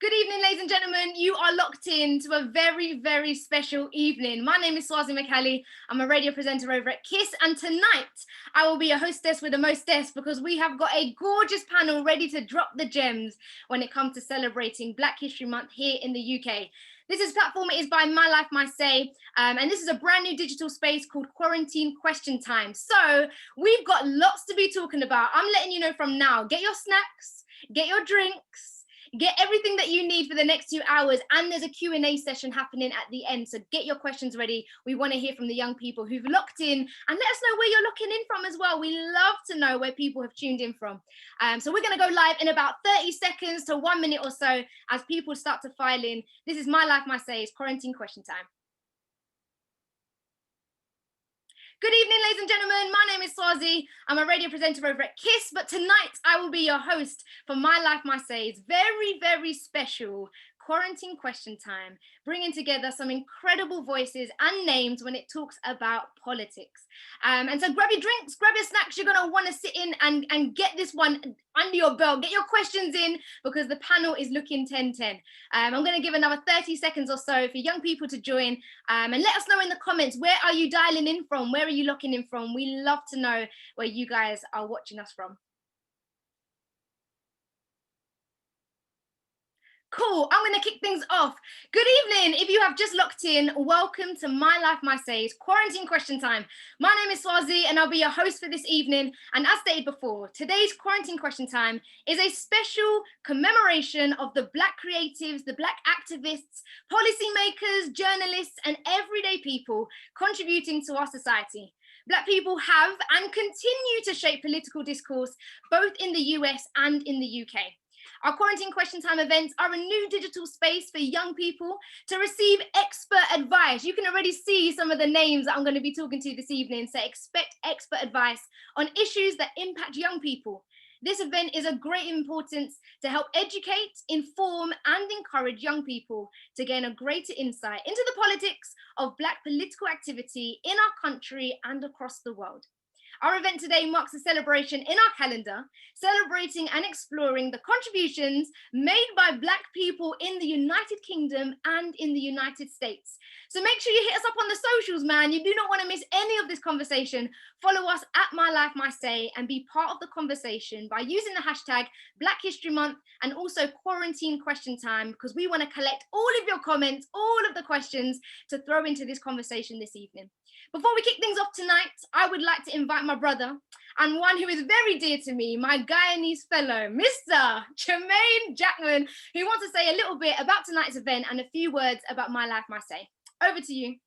Good evening, ladies and gentlemen. You are locked in to a very, very special evening. My name is Swazi McCallie. I'm a radio presenter over at KISS, and tonight I will be a hostess with the mostess because we have got a gorgeous panel ready to drop the gems when it comes to celebrating Black History Month here in the UK. This platform is by My Life, My Say, and this is a brand new digital space called Quarantine Question Time. So we've got lots to be talking about. I'm letting you know from now, get your snacks, get your drinks, get everything that you need for the next 2 hours, and there's a Q&A session happening at the end, so get your questions ready. We want to hear from the young people who've locked in, and let us know where you're locking in from as well. We love to know where people have tuned in from. So we're going to go live in about 30 seconds to 1 minute or so as people start to file in. This is My Life, My Say, it's Quarantine Question Time. Good evening, ladies and gentlemen. My name is Swazi. I'm a radio presenter over at KISS, but tonight I will be your host for My Life, My Say's very, very special Quarantine Question Time, bringing together some incredible voices and names when it talks about politics. And so grab your drinks, grab your snacks. You're going to want to sit in and get this one under your belt. Get your questions in because the panel is looking 10-10. I'm going to give another 30 seconds or so for young people to join, and let us know in the comments, where are you dialing in from? Where are you locking in from? We love to know where you guys are watching us from. Cool, I'm going to kick things off. Good evening. If you have just locked in, welcome to My Life, My Say's Quarantine Question Time. My name is Swazi and I'll be your host for this evening. And as stated before, today's Quarantine Question Time is a special commemoration of the Black creatives, the Black activists, policymakers, journalists, and everyday people contributing to our society. Black people have and continue to shape political discourse, both in the US and in the UK. Our Quarantine Question Time events are a new digital space for young people to receive expert advice. You can already see some of the names that I'm going to be talking to this evening, so expect expert advice on issues that impact young people. This event is of great importance to help educate, inform, and encourage young people to gain a greater insight into the politics of Black political activity in our country and across the world. Our event today marks a celebration in our calendar, celebrating and exploring the contributions made by Black people in the United Kingdom and in the United States. So make sure you hit us up on the socials, man. You do not want to miss any of this conversation. Follow us at My Life, My Say and be part of the conversation by using the hashtag Black History Month and also Quarantine Question Time, because we want to collect all of your comments, all of the questions to throw into this conversation this evening. Before we kick things off tonight, I would like to invite my brother and one who is very dear to me, my Guyanese fellow, Mr. Jermaine Jackman, who wants to say a little bit about tonight's event and a few words about My Life, My Say. Over to you.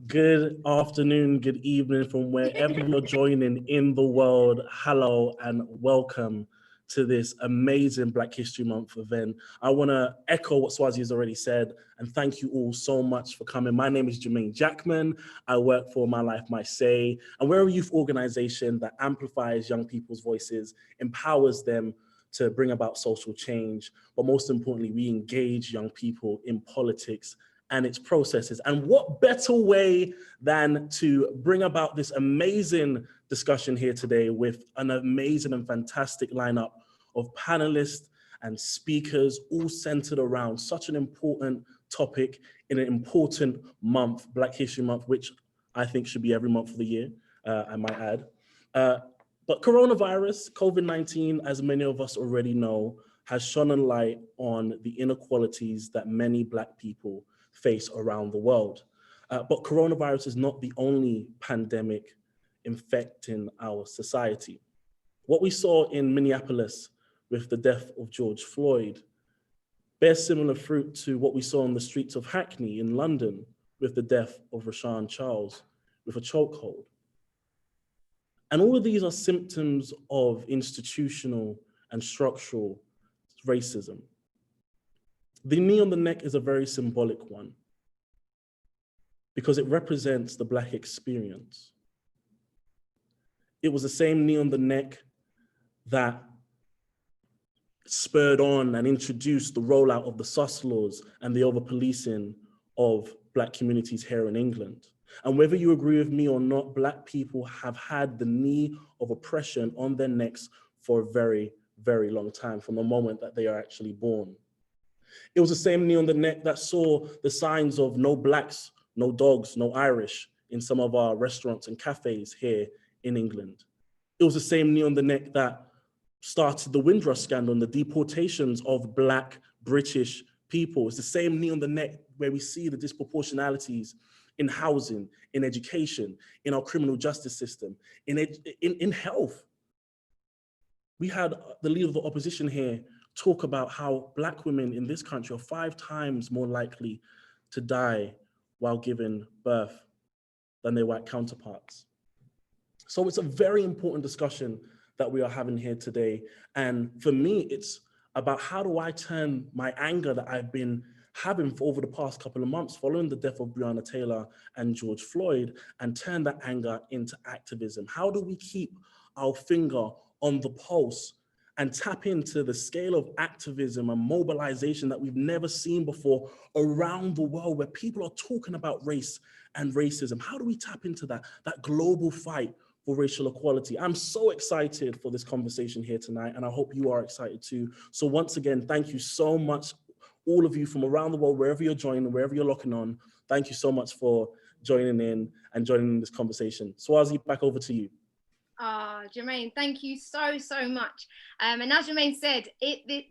Good afternoon, good evening from wherever you're joining in the world. Hello and welcome to this amazing Black History Month event. I want to echo what Swazi has already said and thank you all so much for coming. My name is Jermaine Jackman. I work for My Life, My Say, and we're a youth organization that amplifies young people's voices, empowers them to bring about social change, but most importantly, we engage young people in politics and its processes. And what better way than to bring about this amazing discussion here today with an amazing and fantastic lineup of panelists and speakers, all centered around such an important topic in an important month, Black History Month, which I think should be every month of the year, I might add. But coronavirus, COVID-19, as many of us already know, has shone a light on the inequalities that many Black people face around the world. But coronavirus is not the only pandemic infecting our society. What we saw in Minneapolis with the death of George Floyd bears similar fruit to what we saw on the streets of Hackney in London with the death of Rashawn Charles with a chokehold. And all of these are symptoms of institutional and structural racism. The knee on the neck is a very symbolic one because it represents the Black experience. It was the same knee on the neck that spurred on and introduced the rollout of the sus laws and the over-policing of Black communities here in England. And whether you agree with me or not, Black people have had the knee of oppression on their necks for a very, very long time, from the moment that they are actually born. It was the same knee on the neck that saw the signs of no blacks, no dogs, no Irish in some of our restaurants and cafes here in England. It was the same knee on the neck that started the Windrush scandal and the deportations of Black British people. It's the same knee on the neck where we see the disproportionalities in housing, in education, in our criminal justice system, in health. We had the leader of the opposition here talk about how Black women in this country are 5 times more likely to die while giving birth than their white counterparts. So it's a very important discussion that we are having here today. And for me, it's about how do I turn my anger that I've been having for over the past couple of months following the death of Breonna Taylor and George Floyd and turn that anger into activism? How do we keep our finger on the pulse and tap into the scale of activism and mobilization that we've never seen before around the world, where people are talking about race and racism? How do we tap into that global fight for racial equality? I'm so excited for this conversation here tonight, and I hope you are excited too. So once again, thank you so much, all of you from around the world, wherever you're joining, wherever you're locking on. Thank you so much for joining in this conversation. Swazi, back over to you. Jermaine, thank you so much. And as Jermaine said,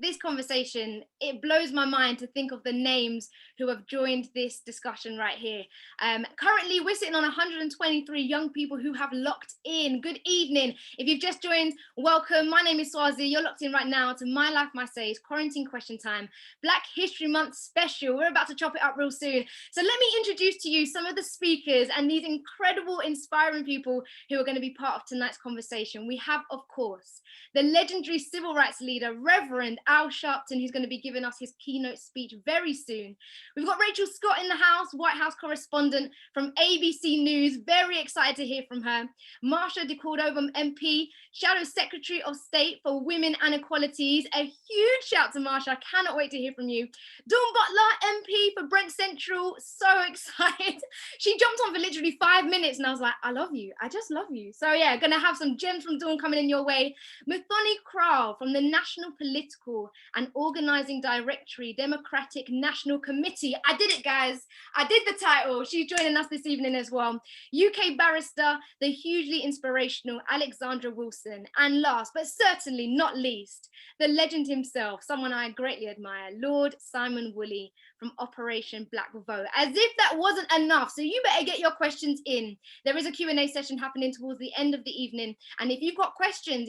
this conversation, it blows my mind to think of the names who have joined this discussion right here. Currently, we're sitting on 123 young people who have locked in. Good evening. If you've just joined, welcome. My name is Swazi. You're locked in right now to My Life, My Say's Quarantine Question Time, Black History Month special. We're about to chop it up real soon. So let me introduce to you some of the speakers and these incredible, inspiring people who are going to be part of tonight's conversation. We have, of course, the legendary civil rights leader, Reverend Al Sharpton, who's going to be giving us his keynote speech very soon. We've got Rachel Scott in the house, White House correspondent from ABC News. Very excited to hear from her. Marsha de Cordova, MP, Shadow Secretary of State for Women and Equalities. A huge shout to Marsha. I cannot wait to hear from you. Dawn Butler, MP for Brent Central. So excited. She jumped on for literally 5 minutes and I was like, I love you. I just love you. So yeah, gonna have some gems from Dawn coming in your way. Muthoni Kral from the National Political and Organizing Directory, Democratic National Committee. I did it, guys. I did the title. She's joining us this evening as well. UK barrister, the hugely inspirational Alexandra Wilson. And last, but certainly not least, the legend himself, someone I greatly admire, Lord Simon Woolley from Operation Black Vote. As if that wasn't enough, so you better get your questions in. There is a Q&A session happening towards the end of the evening. And if you've got questions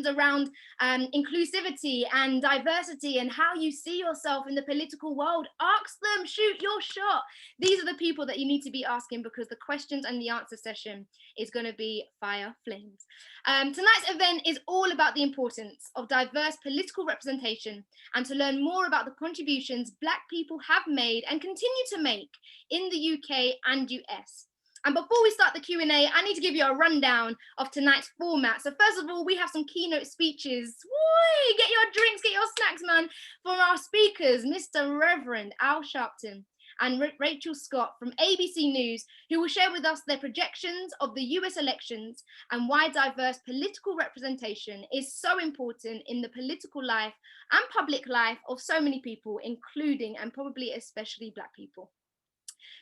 around inclusivity and diversity and how you see yourself in the political world, ask them, shoot your shot. These are the people that you need to be asking, because the questions and the answer session is going to be fire flames. Tonight's event is all about the importance of diverse political representation and to learn more about the contributions Black people have made and continue to make in the UK and US. And before we start the Q&A, I need to give you a rundown of tonight's format. So first of all, we have some keynote speeches. Whee! Get your drinks, get your snacks, man, from our speakers, Mr. Reverend Al Sharpton and Rachel Scott from ABC News, who will share with us their projections of the US elections and why diverse political representation is so important in the political life and public life of so many people, including and probably especially Black people.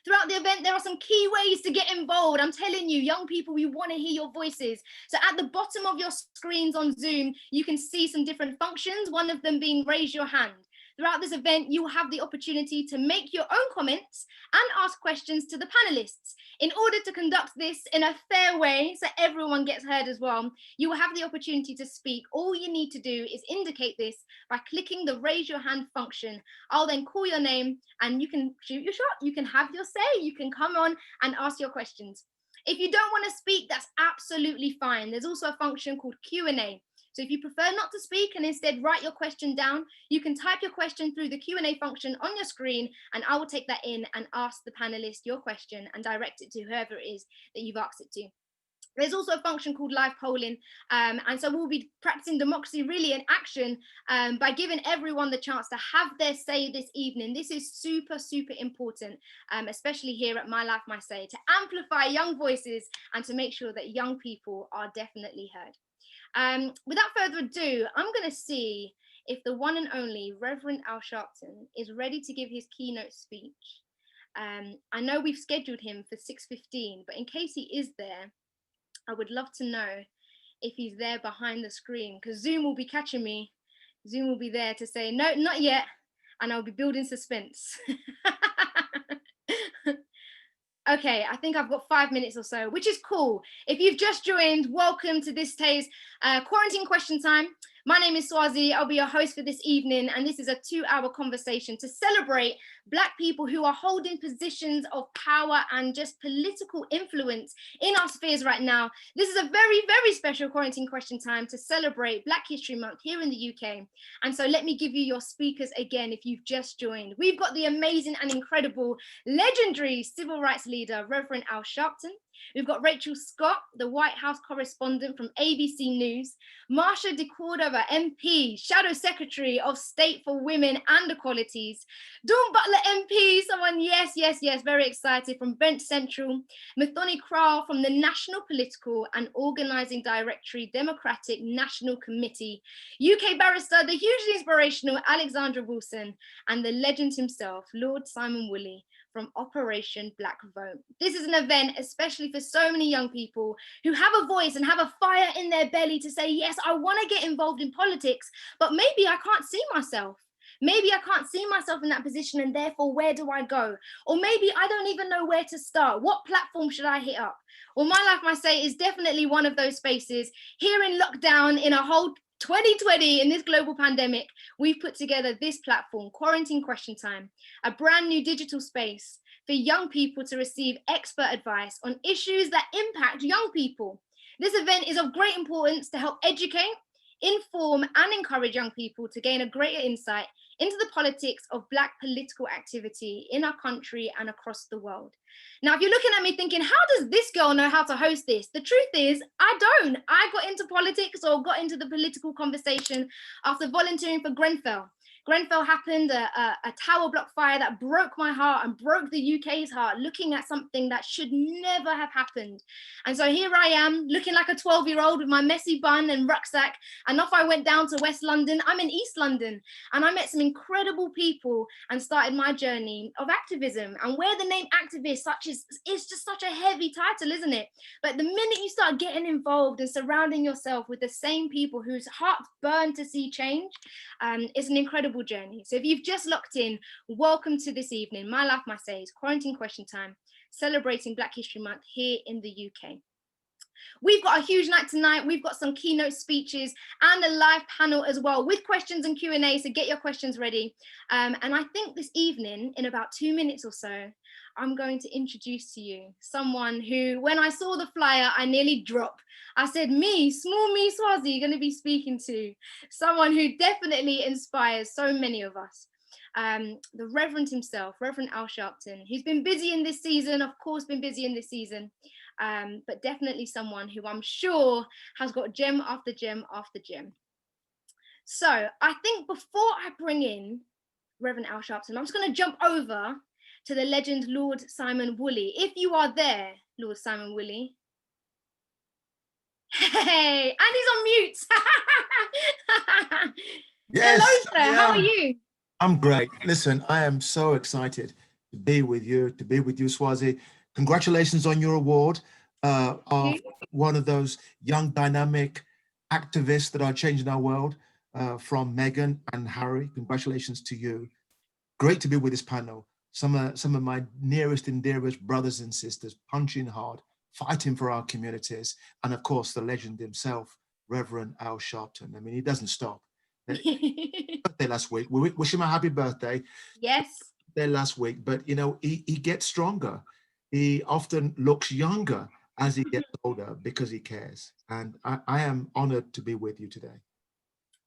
Throughout the event, there are some key ways to get involved. I'm telling you, young people, we want to hear your voices. So at the bottom of your screens on Zoom, you can see some different functions, one of them being raise your hand. Throughout this event, you will have the opportunity to make your own comments and ask questions to the panelists. In order to conduct this in a fair way, so everyone gets heard as well, you will have the opportunity to speak. All you need to do is indicate this by clicking the raise your hand function. I'll then call your name and you can shoot your shot. You can have your say. You can come on and ask your questions. If you don't want to speak, that's absolutely fine. There's also a function called Q&A. So if you prefer not to speak and instead write your question down, you can type your question through the Q&A function on your screen, and I will take that in and ask the panelist your question and direct it to whoever it is that you've asked it to. There's also a function called live polling. And so we'll be practicing democracy really in action by giving everyone the chance to have their say this evening. This is super, super important, especially here at My Life, My Say, to amplify young voices and to make sure that young people are definitely heard. Without further ado, I'm going to see if the one and only Reverend Al Sharpton is ready to give his keynote speech. I know we've scheduled him for 6:15, but in case he is there, I would love to know if he's there behind the screen, because Zoom will be catching me. Zoom will be there to say, no, not yet. And I'll be building suspense. Okay, I think I've got 5 minutes or so, which is cool. If you've just joined, welcome to this day's quarantine question time. My name is Swazi. I'll be your host for this evening, and this is a 2-hour conversation to celebrate Black people who are holding positions of power and just political influence in our spheres right now. This is a very, very special quarantine question time to celebrate Black History Month here in the UK. And so let me give you your speakers again if you've just joined. We've got the amazing and incredible, legendary civil rights leader, Reverend Al Sharpton. We've got Rachel Scott, the White House correspondent from ABC News, Marsha de Cordova, MP, Shadow Secretary of State for Women and Equalities, Dawn Butler MP, someone, yes, very excited, from Bench Central, Muthoni Krall from the National Political and Organising Directory Democratic National Committee, UK barrister, the hugely inspirational Alexandra Wilson, and the legend himself, Lord Simon Woolley, from Operation Black Vote. This is an event, especially for so many young people who have a voice and have a fire in their belly to say, yes, I want to get involved in politics, but maybe I can't see myself. Maybe I can't see myself in that position, and therefore, where do I go? Or maybe I don't even know where to start. What platform should I hit up? Well, My Life, My Say is definitely one of those spaces. Here in lockdown, in a whole 2020, in this global pandemic, we've put together this platform, Quarantine Question Time, a brand new digital space for young people to receive expert advice on issues that impact young people. This event is of great importance to help educate, inform, and encourage young people to gain a greater insight into the politics of Black political activity in our country and across the world. Now, if you're looking at me thinking, how does this girl know how to host this? The truth is, I don't. I got into politics or got into the political conversation after volunteering for Grenfell. Grenfell happened, a tower block fire that broke my heart and broke the UK's heart, looking at something that should never have happened. And so here I am, looking like a 12-year-old with my messy bun and rucksack, and off I went down to West London. I'm in East London, and I met some incredible people and started my journey of activism. And where the name activist is just such a heavy title, isn't it? But the minute you start getting involved and surrounding yourself with the same people whose hearts burn to see change, it's an incredible journey. So if you've just locked in, welcome to this evening. My Life, My Say is Quarantine Question Time, celebrating Black History Month here in the UK. We've got a huge night tonight. We've got some keynote speeches and a live panel as well with questions and Q&A, so get your questions ready. And I think this evening, in about 2 minutes or so, I'm going to introduce to you someone who, when I saw the flyer, I nearly dropped. I said, me, small me Swazi, going to be speaking to someone who definitely inspires so many of us. The Reverend himself, Reverend Al Sharpton, who's been busy in this season, of course, but definitely someone who I'm sure has got gem after gem after gem. So I think before I bring in Reverend Al Sharpton, I'm just going to jump over to the legend Lord Simon Woolley. If you are there, Lord Simon Woolley. Hey, and he's on mute. Yes, hello, sir. How are you? I'm great. Listen, I am so excited to be with you, Swazi. Congratulations on your award of one of those young, dynamic activists that are changing our world, from Meghan and Harry. Congratulations to you. Great to be with this panel. Some of my nearest and dearest brothers and sisters, punching hard, fighting for our communities, and of course, the legend himself, Reverend Al Sharpton. I mean, he doesn't stop. Birthday last week. We wish him a happy birthday. Yes. There last week, but you know, he gets stronger. He often looks younger as he gets older because he cares. And I am honored to be with you today.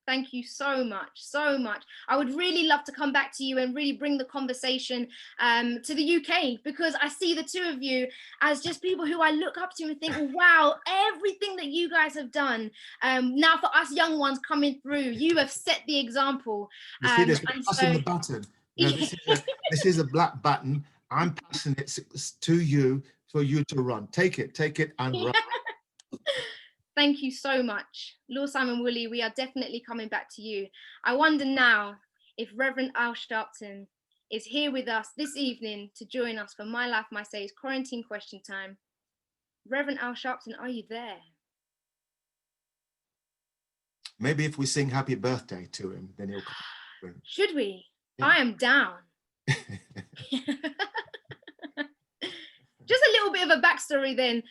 Thank you so much, so much. I would really love to come back to you and really bring the conversation to the UK, because I see the two of you as just people who I look up to and think, wow, everything that you guys have done. Now for us young ones coming through, you have set the example. You see this, passing the button. You know, this is a black button. I'm passing it to you for you to run. Take it and run. Thank you so much. Lord Simon Woolley, we are definitely coming back to you. I wonder now if Reverend Al Sharpton is here with us this evening to join us for My Life, My Say's quarantine question time. Reverend Al Sharpton, are you there? Maybe if we sing happy birthday to him, then he'll come. Should we? Yeah. I am down. Just a little bit of a backstory then,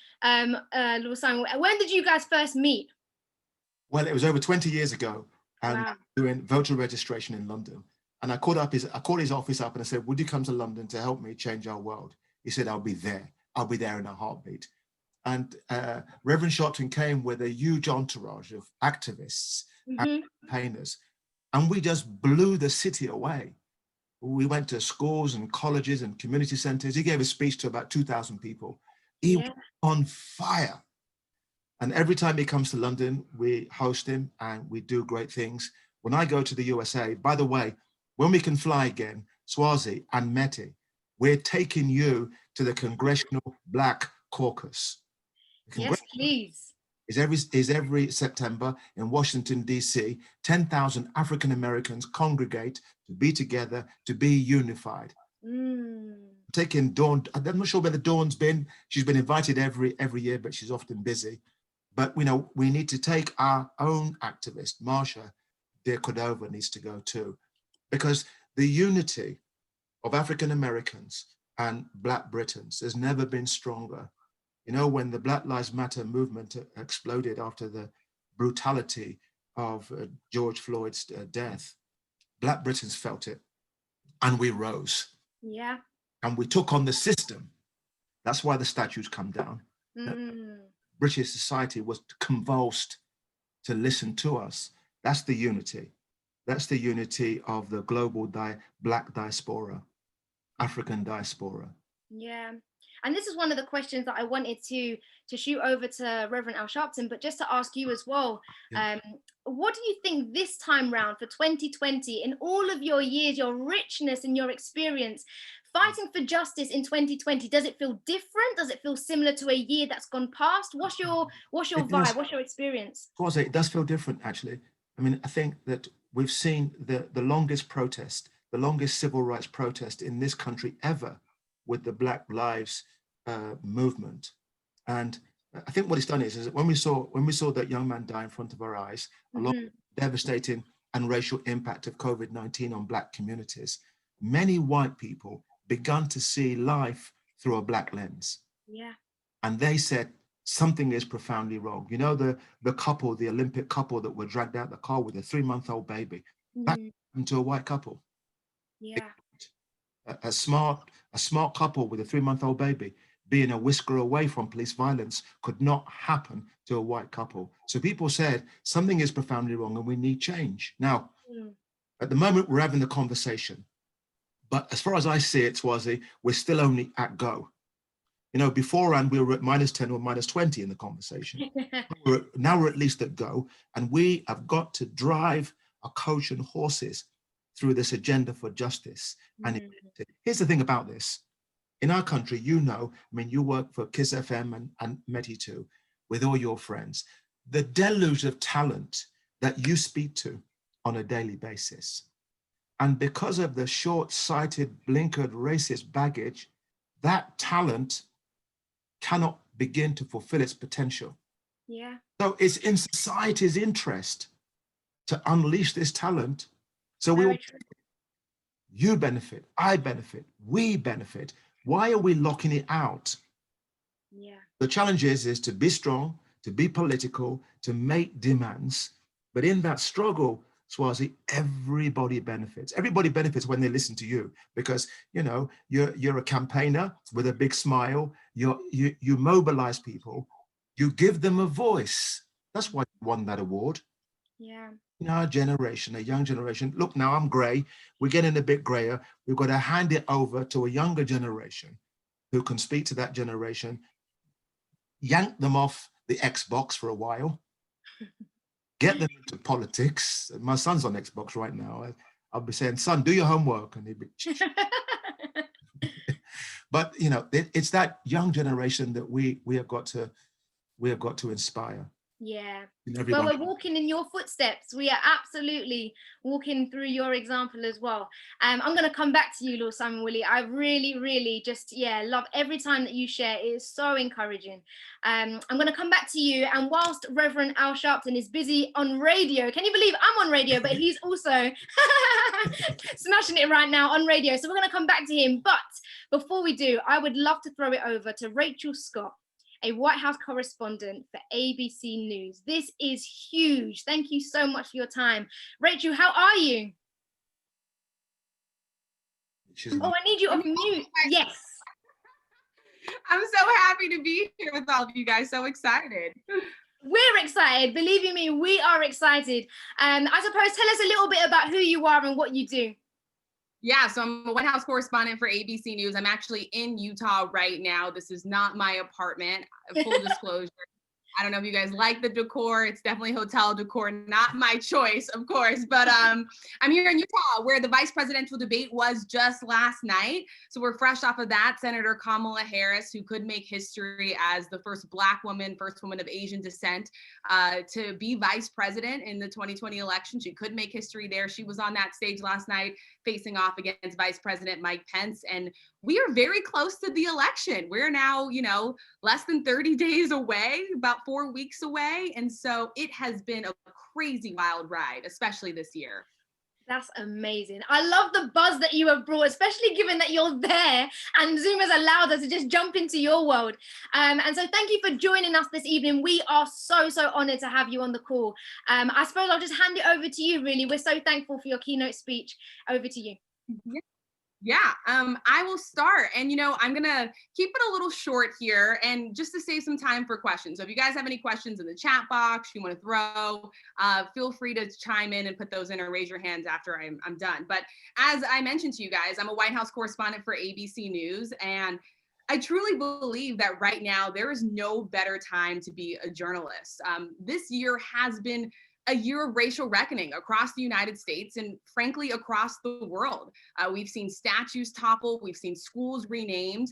Lord Simon. When did you guys first meet? Well, it was over 20 years ago, and Wow. doing voter registration in London. And I called his office up and I said, would you come to London to help me change our world? He said, I'll be there. I'll be there in a heartbeat. And Reverend Sharpton came with a huge entourage of activists and campaigners, and we just blew the city away. We went to schools and colleges and community centers. He gave a speech to about 2,000 people. He was on fire. And every time he comes to London, we host him and we do great things. When I go to the USA, by the way, when we can fly again, Swazi and Meti, we're taking you to the Congressional Black Caucus. Yes, please. Is every September in Washington, D.C. 10,000 African Americans congregate to be together, to be unified. Taking Dawn, I'm not sure whether Dawn's been, she's been invited every year, but she's often busy. But we need to take our own activist, Marsha Dear Cordova needs to go too, because the unity of African Americans and Black Britons has never been stronger. You know, when the Black Lives Matter movement exploded after the brutality of George Floyd's death, Black Britons felt it, and we rose. Yeah. And we took on the system. That's why the statues come down. British society was convulsed to listen to us. That's the unity. That's the unity of the global Black diaspora, African diaspora. Yeah. And this is one of the questions that I wanted to shoot over to Reverend Al Sharpton, but just to ask you as well, what do you think this time round for 2020, in all of your years, your richness and your experience, fighting for justice in 2020, does it feel different? Does it feel similar to a year that's gone past? What's your vibe? What's your experience? It does feel different, actually. I mean, I think that we've seen the longest protest, the longest civil rights protest in this country ever, with the Black Lives movement. And I think what it's done is that when we saw that young man die in front of our eyes, along with the devastating and racial impact of COVID-19 on Black communities, many white people began to see life through a Black lens. Yeah. And they said, something is profoundly wrong. You know, the couple, the Olympic couple that were dragged out the car with a 3-month-old baby, that happened to a white couple. Yeah. A smart couple with a 3-month-old baby being a whisker away from police violence could not happen to a white couple. So people said something is profoundly wrong and we need change. Now, at the moment we're having the conversation, but as far as I see it, Swazi, we're still only at go. You know, beforehand we were at -10 or -20 in the conversation. Now we're at least at go, and we have got to drive a coach and horses through this agenda for justice. And here's the thing about this. In our country, you know, I mean, you work for KISS FM and Meti too, with all your friends. The deluge of talent that you speak to on a daily basis. And because of the short-sighted, blinkered, racist baggage, that talent cannot begin to fulfill its potential. Yeah. So it's in society's interest to unleash this talent. So you benefit, I benefit, we benefit. Why are we locking it out? Yeah. The challenge is to be strong, to be political, to make demands. But in that struggle, Swazi, everybody benefits. Everybody benefits when they listen to you, because you know you're a campaigner with a big smile. You mobilize people, you give them a voice. That's why you won that award. Yeah. In our generation, a young generation, look, now I'm gray, we're getting a bit grayer. We've got to hand it over to a younger generation who can speak to that generation, yank them off the Xbox for a while, get them into politics. My son's on Xbox right now. I'll be saying, son, do your homework. And he'd be, but you know, it's that young generation that we have got to inspire. Yeah. And Well, everyone. we're walking in your footsteps. We are absolutely walking through your example as well. I'm going to come back to you, Lord Simon Willie. I really, really just, love every time that you share. It is so encouraging. I'm going to come back to you. And whilst Reverend Al Sharpton is busy on radio, can you believe I'm on radio, but he's also smashing it right now on radio. So we're going to come back to him. But before we do, I would love to throw it over to Rachel Scott, a White House correspondent for ABC News. This is huge. Thank you so much for your time. Rachel, how are you? Oh, I need you off mute. Yes. I'm so happy to be here with all of you guys. So excited. We're excited. Believe you me, we are excited. I suppose tell us a little bit about who you are and what you do. Yeah, so I'm a White House correspondent for ABC News. I'm actually in Utah right now. This is not my apartment, full disclosure. I don't know if you guys like the decor. It's definitely hotel decor, not my choice, of course. But I'm here in Utah, where the vice presidential debate was just last night. So we're fresh off of that. Senator Kamala Harris, who could make history as the first Black woman, first woman of Asian descent to be vice president in the 2020 election. She could make history there. She was on that stage last night facing off against Vice President Mike Pence. And we are very close to the election. We're now, less than 30 days away, about 4 weeks away. And so it has been a crazy wild ride, especially this year. That's amazing. I love the buzz that you have brought, especially given that you're there and Zoom has allowed us to just jump into your world. And so thank you for joining us this evening. We are so, so honored to have you on the call. I suppose I'll just hand it over to you, really. We're so thankful for your keynote speech. Over to you. Yeah, I will start. And, I'm going to keep it a little short here and just to save some time for questions. So if you guys have any questions in the chat box you want to throw, feel free to chime in and put those in or raise your hands after I'm done. But as I mentioned to you guys, I'm a White House correspondent for ABC News. And I truly believe that right now there is no better time to be a journalist. This year has been a year of racial reckoning across the United States and frankly, across the world. We've seen statues topple, we've seen schools renamed.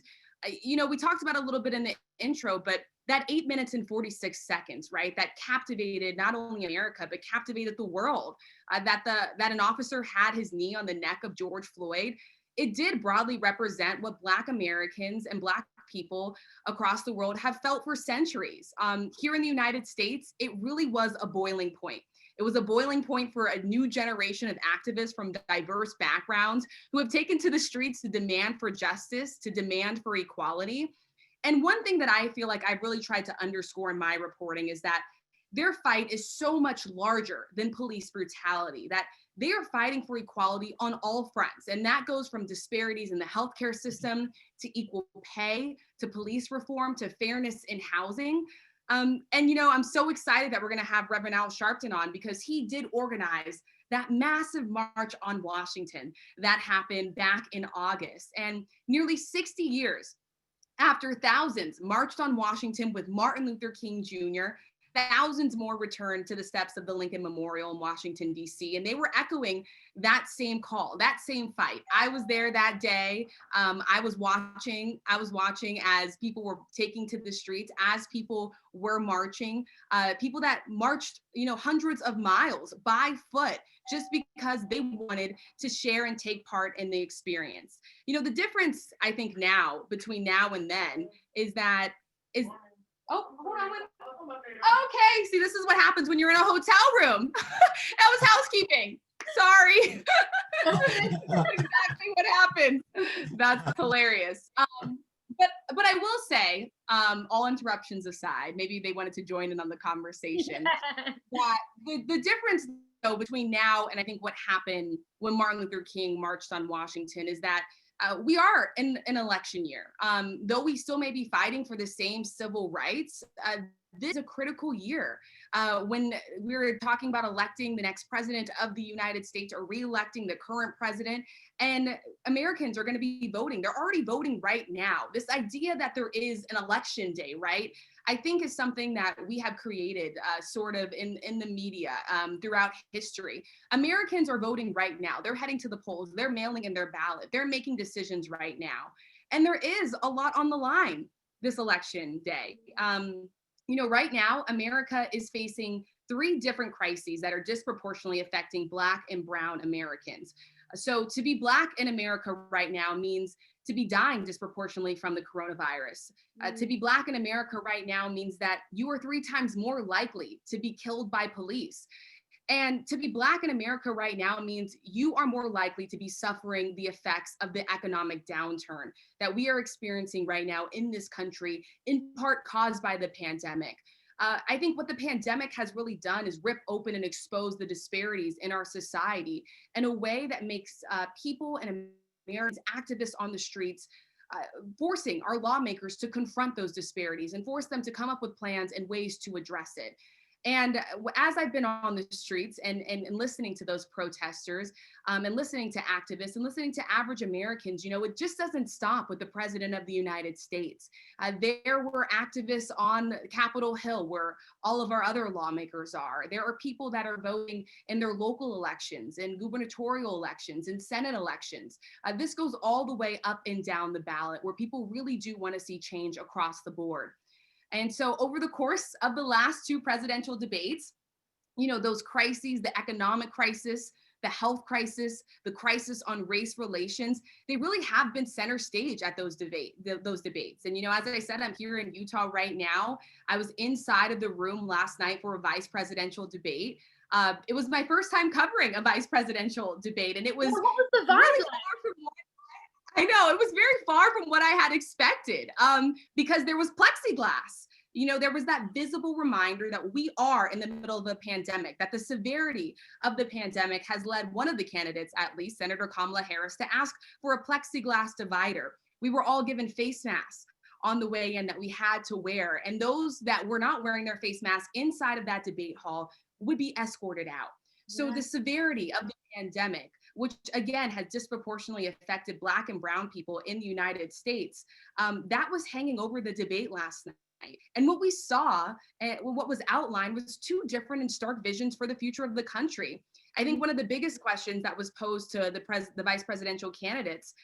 We talked about a little bit in the intro, but that 8 minutes and 46 seconds, right? That captivated not only America, but captivated the world, that an officer had his knee on the neck of George Floyd. It did broadly represent what Black Americans and Black people across the world have felt for centuries. Here in the United States, it really was a boiling point. It was a boiling point for a new generation of activists from diverse backgrounds who have taken to the streets to demand for justice, to demand for equality. And one thing that I feel like I've really tried to underscore in my reporting is that their fight is so much larger than police brutality, that they are fighting for equality on all fronts. And that goes from disparities in the healthcare system to equal pay, to police reform, to fairness in housing. I'm so excited that we're going to have Reverend Al Sharpton on because he did organize that massive march on Washington that happened back in August. And nearly 60 years after thousands marched on Washington with Martin Luther King Jr., thousands more returned to the steps of the Lincoln Memorial in Washington, D.C., and they were echoing that same call, that same fight. I was there that day. I was watching as people were taking to the streets, as people were marching, people that marched, hundreds of miles by foot just because they wanted to share and take part in the experience. The difference, I think, now between now and then is oh, hold on. Okay, see, this is what happens when you're in a hotel room. That was housekeeping. Sorry. That's exactly what happened. That's hilarious. But I will say, all interruptions aside, maybe they wanted to join in on the conversation, that the difference though between now and I think what happened when Martin Luther King marched on Washington is that we are in an election year. Though we still may be fighting for the same civil rights, this is a critical year when we're talking about electing the next president of the United States or re-electing the current president, and Americans are going to be voting. They're already voting right now. This idea that there is an election day, right, I think is something that we have created sort of in the media throughout history. Americans are voting right now. They're heading to the polls. They're mailing in their ballot. They're making decisions right now. And there is a lot on the line this election day. Right now, America is facing three different crises that are disproportionately affecting Black and Brown Americans. So to be Black in America right now means to be dying disproportionately from the coronavirus. To be Black in America right now means that you are 3 times more likely to be killed by police. And to be Black in America right now means you are more likely to be suffering the effects of the economic downturn that we are experiencing right now in this country, in part caused by the pandemic. I think what the pandemic has really done is rip open and expose the disparities in our society in a way that makes people and Americans, activists on the streets, forcing our lawmakers to confront those disparities and force them to come up with plans and ways to address it. And as I've been on the streets and listening to those protesters and listening to activists and listening to average Americans, it just doesn't stop with the president of the United States. There were activists on Capitol Hill where all of our other lawmakers are. There are people that are voting in their local elections, in gubernatorial elections, in Senate elections. This goes all the way up and down the ballot where people really do want to see change across the board. And so over the course of the last 2 presidential debates, those crises, the economic crisis, the health crisis, the crisis on race relations, they really have been center stage at those debates. And, as I said, I'm here in Utah right now. I was inside of the room last night for a vice presidential debate. It was my first time covering a vice presidential debate. And it was, what was the vibe really like? far from what I know, it was very far from what I had expected because there was plexiglass. There was that visible reminder that we are in the middle of a pandemic, that the severity of the pandemic has led one of the candidates, at least Senator Kamala Harris, to ask for a plexiglass divider. We were all given face masks on the way in that we had to wear. And those that were not wearing their face masks inside of that debate hall would be escorted out. So the severity of the pandemic, which again has disproportionately affected Black and Brown people in the United States, that was hanging over the debate last night. And what we saw, what was outlined, was 2 different and stark visions for the future of the country. I think one of the biggest questions that was posed to the vice presidential candidates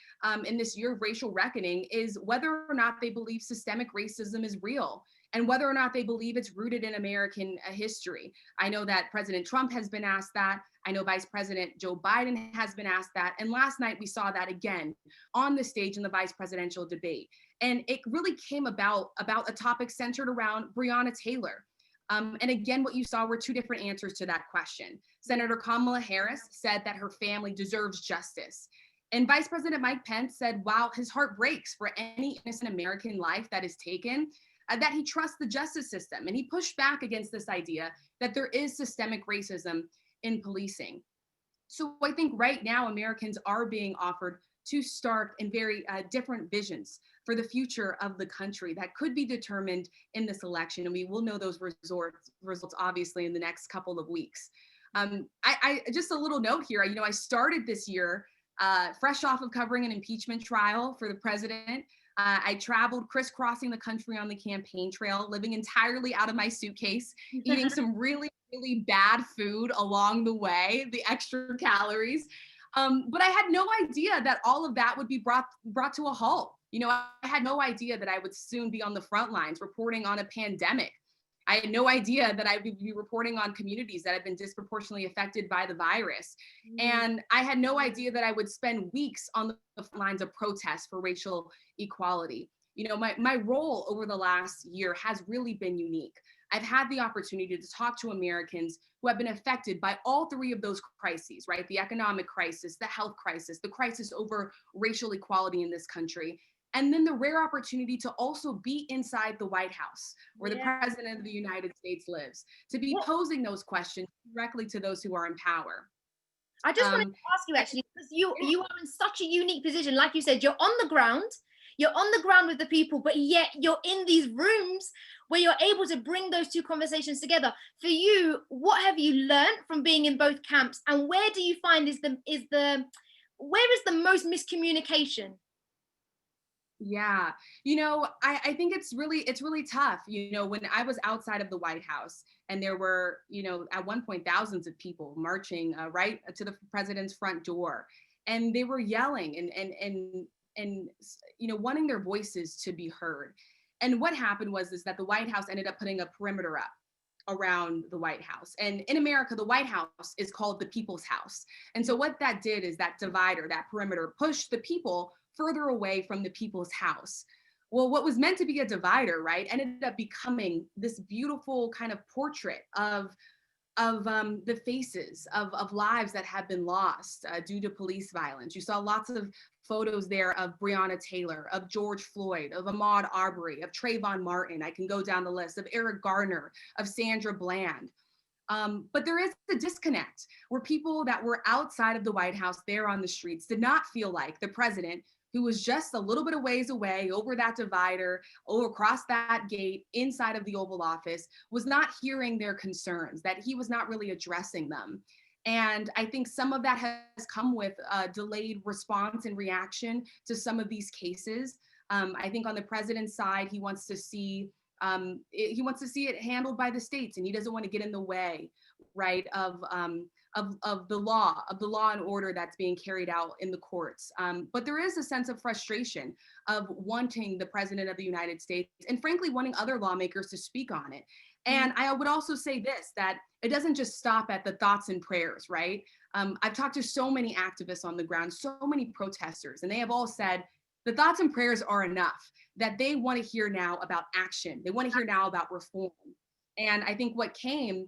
in this year of racial reckoning is whether or not they believe systemic racism is real and whether or not they believe it's rooted in American history. I know that President Trump has been asked that. I know Vice President Joe Biden has been asked that. And last night we saw that again on the stage in the vice presidential debate. And it really came about a topic centered around Breonna Taylor. And again, what you saw were 2 different answers to that question. Senator Kamala Harris said that her family deserves justice. And Vice President Mike Pence said, while his heart breaks for any innocent American life that is taken, that he trusts the justice system. And he pushed back against this idea that there is systemic racism in policing. So I think right now Americans are being offered 2 stark and very different visions for the future of the country that could be determined in this election. And we will know those results obviously in the next couple of weeks. I just a little note here, I started this year fresh off of covering an impeachment trial for the president. I traveled crisscrossing the country on the campaign trail, living entirely out of my suitcase, eating some really, really bad food along the way, the extra calories. But I had no idea that all of that would be brought to a halt. I had no idea that I would soon be on the front lines reporting on a pandemic. I had no idea that I would be reporting on communities that have been disproportionately affected by the virus. And I had no idea that I would spend weeks on the front lines of protests for racial equality. My role over the last year has really been unique. I've had the opportunity to talk to Americans who have been affected by all 3 of those crises, right? The economic crisis, the health crisis, the crisis over racial equality in this country. And then the rare opportunity to also be inside the White House, where the president of the United States lives, to be posing those questions directly to those who are in power. I just wanted to ask you actually, because you are in such a unique position. Like you said, you're on the ground with the people, but yet you're in these rooms where you're able to bring those 2 conversations together. For you, what have you learned from being in both camps, and where do you find where is the most miscommunication? Yeah, I think it's really tough. When I was outside of the White House and there were, at one point, thousands of people marching right to the president's front door, and they were yelling and wanting their voices to be heard. And what happened was is that the White House ended up putting a perimeter up around the White House. And in America, the White House is called the people's house. And so what that did is that divider, that perimeter, pushed the people further away from the people's house. Well, what was meant to be a divider, right, ended up becoming this beautiful kind of portrait of the faces of lives that have been lost due to police violence. You saw lots of photos there of Breonna Taylor, of George Floyd, of Ahmaud Arbery, of Trayvon Martin. I can go down the list, of Eric Garner, of Sandra Bland. But there is a disconnect where people that were outside of the White House there on the streets did not feel like the president, who was just a little bit of ways away over that divider, over across that gate inside of the Oval Office, was not hearing their concerns, that he was not really addressing them. And I think some of that has come with a delayed response and reaction to some of these cases. I think on the president's side, he wants to see it handled by the states, and he doesn't want to get in the way, right, of the law and order that's being carried out in the courts. But there is a sense of frustration of wanting the president of the United States, and frankly, wanting other lawmakers to speak on it. And I would also say this, that it doesn't just stop at the thoughts and prayers, right? I've talked to so many activists on the ground, so many protesters, and they have all said the thoughts and prayers are enough, that they want to hear now about action. They want to hear now about reform. And I think what came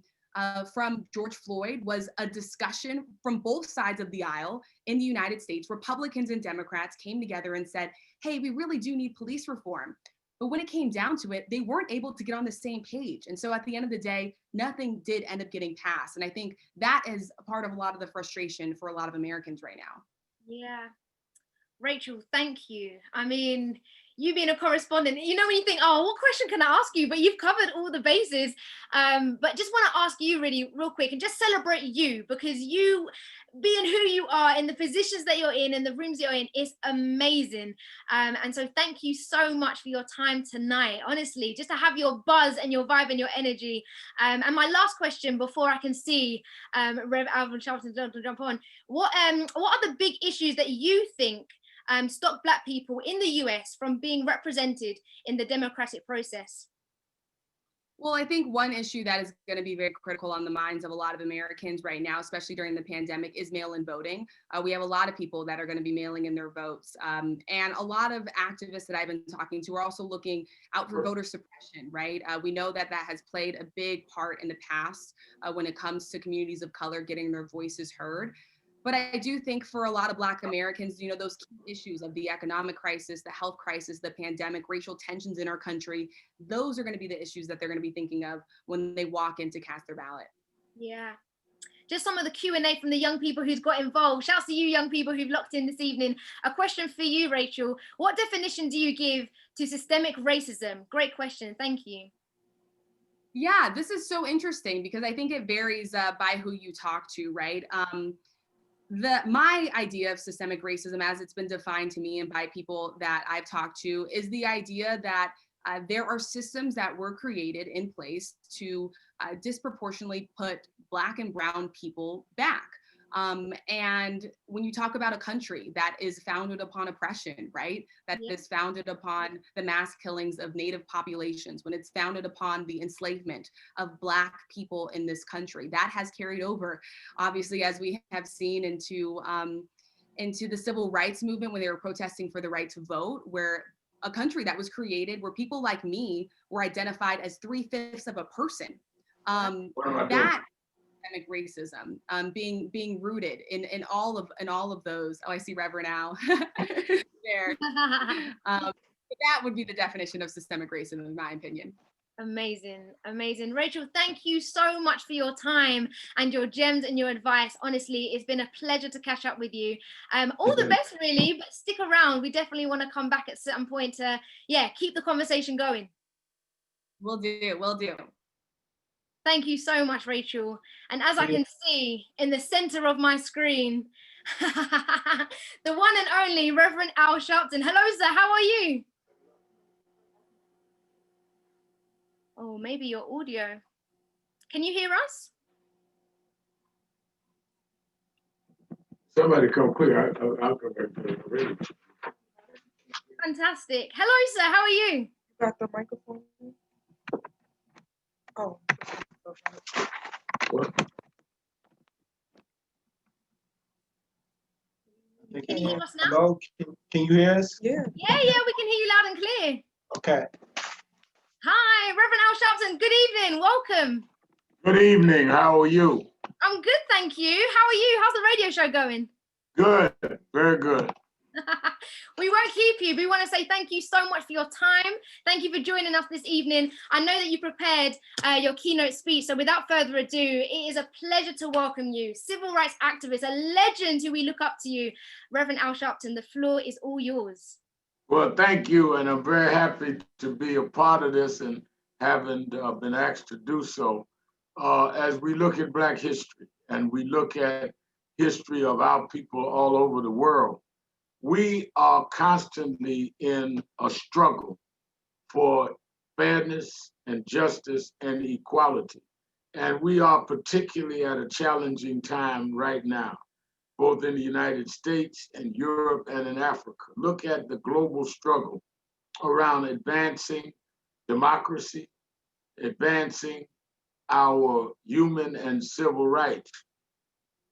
from George Floyd was a discussion from both sides of the aisle in the United States. Republicans and Democrats came together and said, hey, we really do need police reform. But when it came down to it, they weren't able to get on the same page. And so at the end of the day, nothing did end up getting passed. And I think that is a part of a lot of the frustration for a lot of Americans right now. Yeah. Rachel, thank you. I mean, you being a correspondent, you know, when you think, oh, what question can I ask you? But you've covered all the bases. But just want to ask you really real quick and just celebrate you, because you being who you are in the positions that you're in the rooms you're in is amazing. And so thank you so much for your time tonight. Honestly, just to have your buzz and your vibe and your energy. And my last question before I can see Rev Alvin Sharpton jump on, what are the big issues that you think stop Black people in the US from being represented in the democratic process? Well, I think one issue that is going to be very critical on the minds of a lot of Americans right now, especially during the pandemic, is mail-in voting. We have a lot of people that are going to be mailing in their votes. And a lot of activists that I've been talking to are also looking out for voter suppression, right? We know that that has played a big part in the past when it comes to communities of color getting their voices heard. But I do think for a lot of Black Americans, you know, those key issues of the economic crisis, the health crisis, the pandemic, racial tensions in our country, those are going to be the issues that they're going to be thinking of when they walk in to cast their ballot. Yeah. Just some of the Q&A from the young people who's got involved. Shouts to you young people who've locked in this evening. A question for you, Rachel. What definition do you give to systemic racism? Great question. Thank you. Yeah, this is so interesting because I think it varies by who you talk to, right? My idea of systemic racism, as it's been defined to me and by people that I've talked to, is the idea that there are systems that were created in place to disproportionately put Black and brown people back. And when you talk about a country that is founded upon oppression, right? That is founded upon the mass killings of Native populations, when it's founded upon the enslavement of Black people in this country, that has carried over, obviously, as we have seen into the civil rights movement when they were protesting for the right to vote, where a country that was created where people like me were identified as 3/5 of a person. That systemic racism, being rooted in all of those. Oh, I see Reverend Al there. That would be the definition of systemic racism, in my opinion. Amazing, amazing. Rachel, thank you so much for your time and your gems and your advice. Honestly, it's been a pleasure to catch up with you. All the best, really, but stick around. We definitely want to come back at some point to, keep the conversation going. Will do. Thank you so much, Rachel. And as I can see in the center of my screen, the one and only Reverend Al Sharpton. Hello, sir. How are you? Oh, maybe your audio. Can you hear us? Somebody come quick. I'll come back to the radio. Fantastic. Hello, sir. How are you? Got the microphone? Oh. Can you hear us now? Hello, can you hear us? Yeah. Yeah, we can hear you loud and clear. Okay. Hi, Reverend Al Sharpton. Good evening. Welcome. Good evening. How are you? I'm good, thank you. How are you? How's the radio show going? Good. Very good. We won't keep you. We want to say thank you so much for your time. Thank you for joining us this evening. I know that you prepared your keynote speech, so without further ado, it is a pleasure to welcome you, civil rights activist, a legend who we look up to you, Reverend Al Sharpton. The floor is all yours. Well, thank you, and I'm very happy to be a part of this and having been asked to do so. As we look at Black history and we look at history of our people all over the world, we are constantly in a struggle for fairness and justice and equality. And we are particularly at a challenging time right now, both in the United States and Europe and in Africa. Look at the global struggle around advancing democracy, advancing our human and civil rights.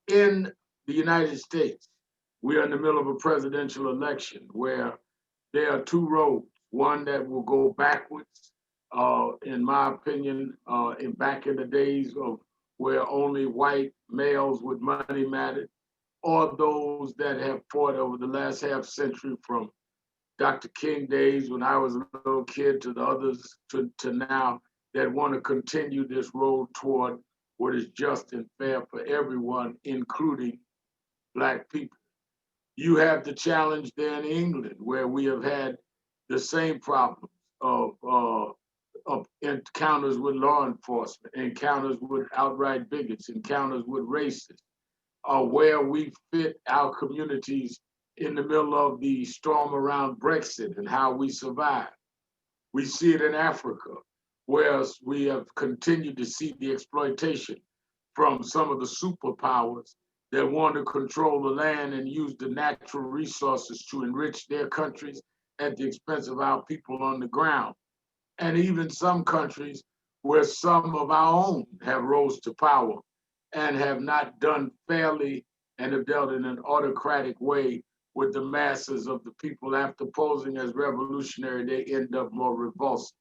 In the United States, we are in the middle of a presidential election where there are two roads, one that will go backwards, in my opinion, back in the days of where only white males with money mattered, or those that have fought over the last half century from Dr. King days when I was a little kid to the others to now that want to continue this road toward what is just and fair for everyone, including Black people. You have the challenge there in England where we have had the same problems of encounters with law enforcement, encounters with outright bigots, encounters with racists, where we fit our communities in the middle of the storm around Brexit and how we survive. We see it in Africa, where we have continued to see the exploitation from some of the superpowers that want to control the land and use the natural resources to enrich their countries at the expense of our people on the ground. And even some countries where some of our own have rose to power and have not done fairly and have dealt in an autocratic way with the masses of the people. After posing as revolutionary, they end up more repulsive.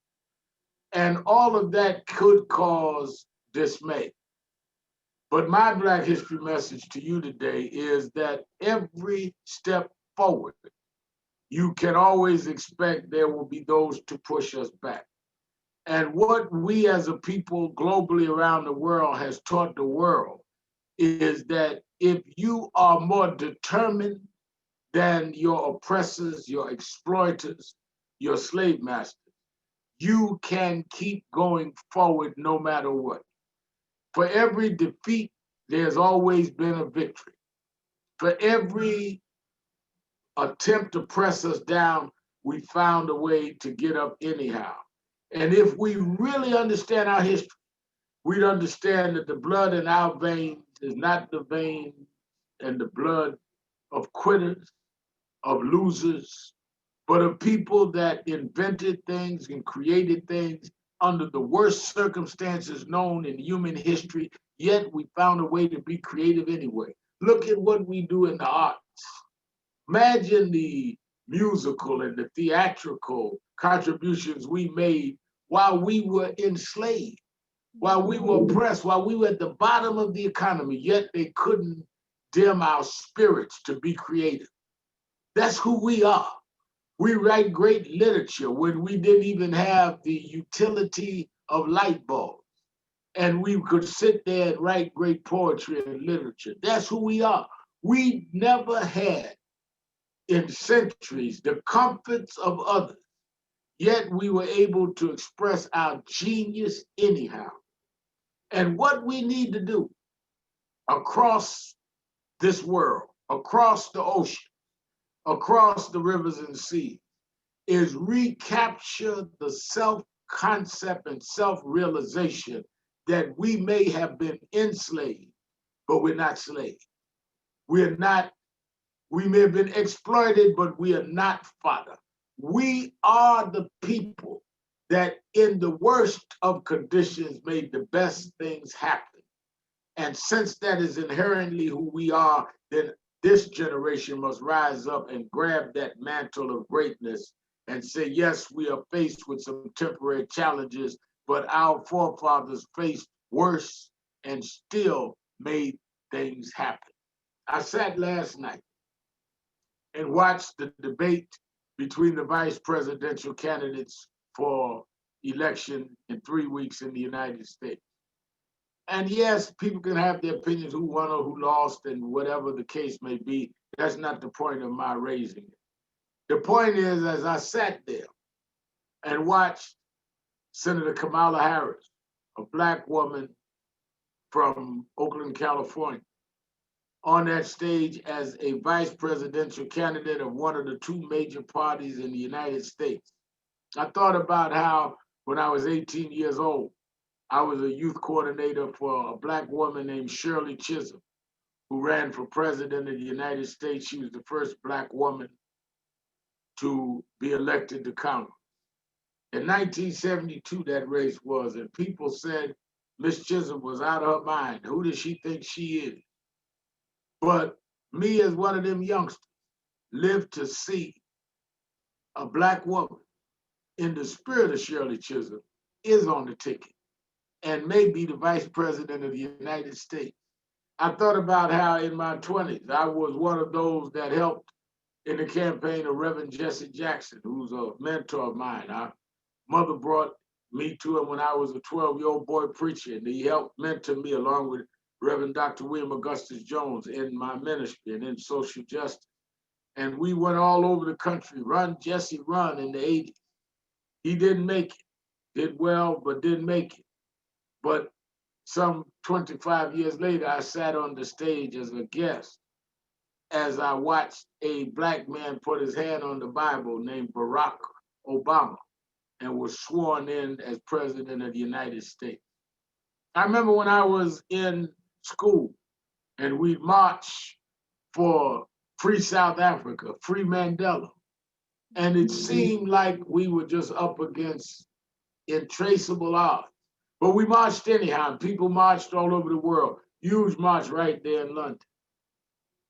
And all of that could cause dismay. But my Black history message to you today is that every step forward, you can always expect there will be those to push us back. And what we as a people globally around the world has taught the world is that if you are more determined than your oppressors, your exploiters, your slave masters, you can keep going forward no matter what. For every defeat, there's always been a victory. For every attempt to press us down, we found a way to get up anyhow. And if we really understand our history, we'd understand that the blood in our veins is not the veins and the blood of quitters, of losers, but of people that invented things and created things under the worst circumstances known in human history, yet we found a way to be creative anyway. Look at what we do in the arts. Imagine the musical and the theatrical contributions we made while we were enslaved, while we were oppressed, while we were at the bottom of the economy, yet they couldn't dim our spirits to be creative. That's who we are. We write great literature when we didn't even have the utility of light bulbs. And we could sit there and write great poetry and literature. That's who we are. We never had in centuries the comforts of others, yet we were able to express our genius anyhow. And what we need to do across this world, across the ocean, across the rivers and seas, is recapture the self-concept and self-realization that we may have been enslaved, but we're not slaves. We may have been exploited, but we are not fodder. We are the people that in the worst of conditions made the best things happen. And since that is inherently who we are, then this generation must rise up and grab that mantle of greatness and say, yes, we are faced with some temporary challenges, but our forefathers faced worse and still made things happen. I sat last night and watched the debate between the vice presidential candidates for election in 3 weeks in the United States. And yes, people can have their opinions who won or who lost and whatever the case may be. That's not the point of my raising it. The point is, as I sat there and watched Senator Kamala Harris, a Black woman from Oakland, California, on that stage as a vice presidential candidate of one of the two major parties in the United States. I thought about how when I was 18 years old, I was a youth coordinator for a Black woman named Shirley Chisholm, who ran for president of the United States. She was the first Black woman to be elected to Congress. In 1972, that race was, and people said Miss Chisholm was out of her mind. Who does she think she is? But me, as one of them youngsters, lived to see a Black woman in the spirit of Shirley Chisholm is on the ticket and may be the vice president of the United States. I thought about how in my 20s, I was one of those that helped in the campaign of Reverend Jesse Jackson, who's a mentor of mine. Our mother brought me to him when I was a 12-year-old boy preacher, and he helped mentor me along with Reverend Dr. William Augustus Jones in my ministry and in social justice. And we went all over the country, Run, Jesse, Run in the 80s. He didn't make it, did well, but didn't make it. But some 25 years later, I sat on the stage as a guest as I watched a Black man put his hand on the Bible named Barack Obama and was sworn in as president of the United States. I remember when I was in school and we'd march for free South Africa, free Mandela. And it seemed like we were just up against intraceable odds. But we marched anyhow, and people marched all over the world. Huge march right there in London.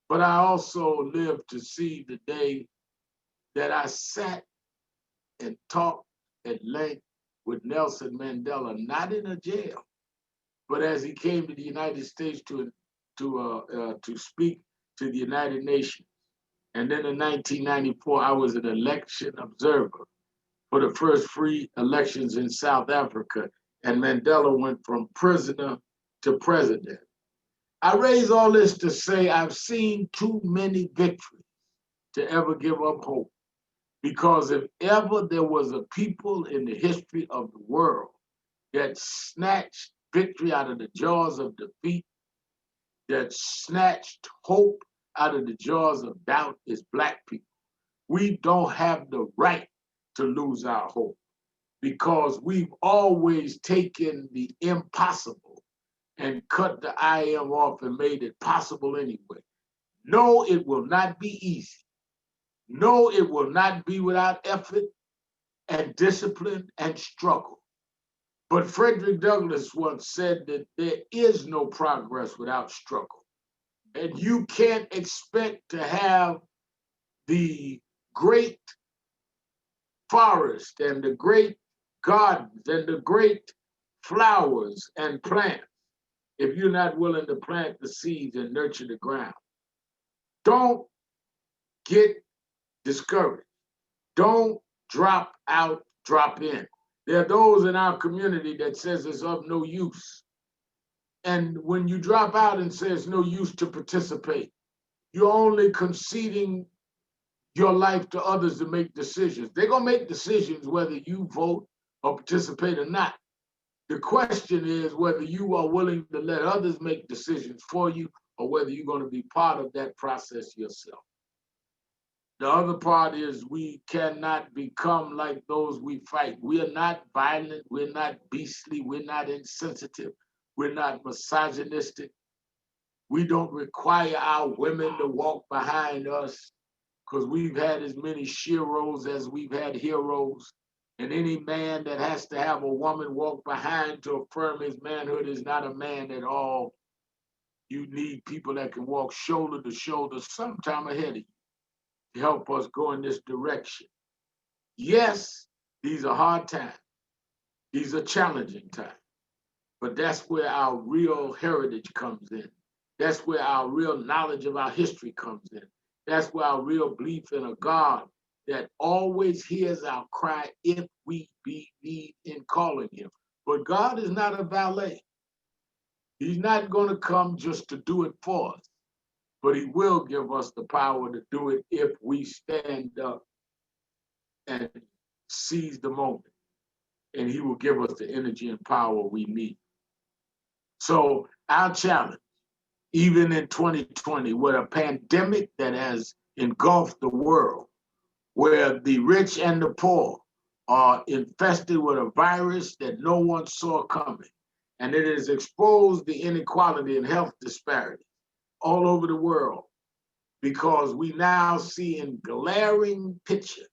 But I also lived to see the day that I sat and talked at length with Nelson Mandela, not in a jail, but as he came to the United States to speak to the United Nations. And then in 1994, I was an election observer for the first free elections in South Africa, and Mandela went from prisoner to president. I raise all this to say I've seen too many victories to ever give up hope. Because if ever there was a people in the history of the world that snatched victory out of the jaws of defeat, that snatched hope out of the jaws of doubt, is Black people. We don't have the right to lose our hope because we've always taken the impossible and cut the I am off and made it possible anyway. No, it will not be easy. No, it will not be without effort and discipline and struggle. But Frederick Douglass once said that there is no progress without struggle. And you can't expect to have the great forest and the great gardens and the great flowers and plants if you're not willing to plant the seeds and nurture the ground. Don't get discouraged. Don't drop out, drop in. There are those in our community that says it's of no use. And when you drop out and say it's no use to participate, you're only conceding your life to others to make decisions. They're gonna make decisions whether you vote or participate or not. The question is whether you are willing to let others make decisions for you or whether you're gonna be part of that process yourself. The other part is we cannot become like those we fight. We are not violent, we're not beastly, we're not insensitive, we're not misogynistic. We don't require our women to walk behind us because we've had as many sheroes as we've had heroes. And any man that has to have a woman walk behind to affirm his manhood is not a man at all. You need people that can walk shoulder to shoulder sometime ahead of you to help us go in this direction. Yes, these are hard times. These are challenging times. But that's where our real heritage comes in. That's where our real knowledge of our history comes in. That's where our real belief in a God that always hears our cry if we believe in calling him. But God is not a valet. He's not going to come just to do it for us, but he will give us the power to do it if we stand up and seize the moment. And he will give us the energy and power we need. So our challenge, even in 2020, with a pandemic that has engulfed the world, where the rich and the poor are infested with a virus that no one saw coming, and it has exposed the inequality and health disparity all over the world, because we now see in glaring picture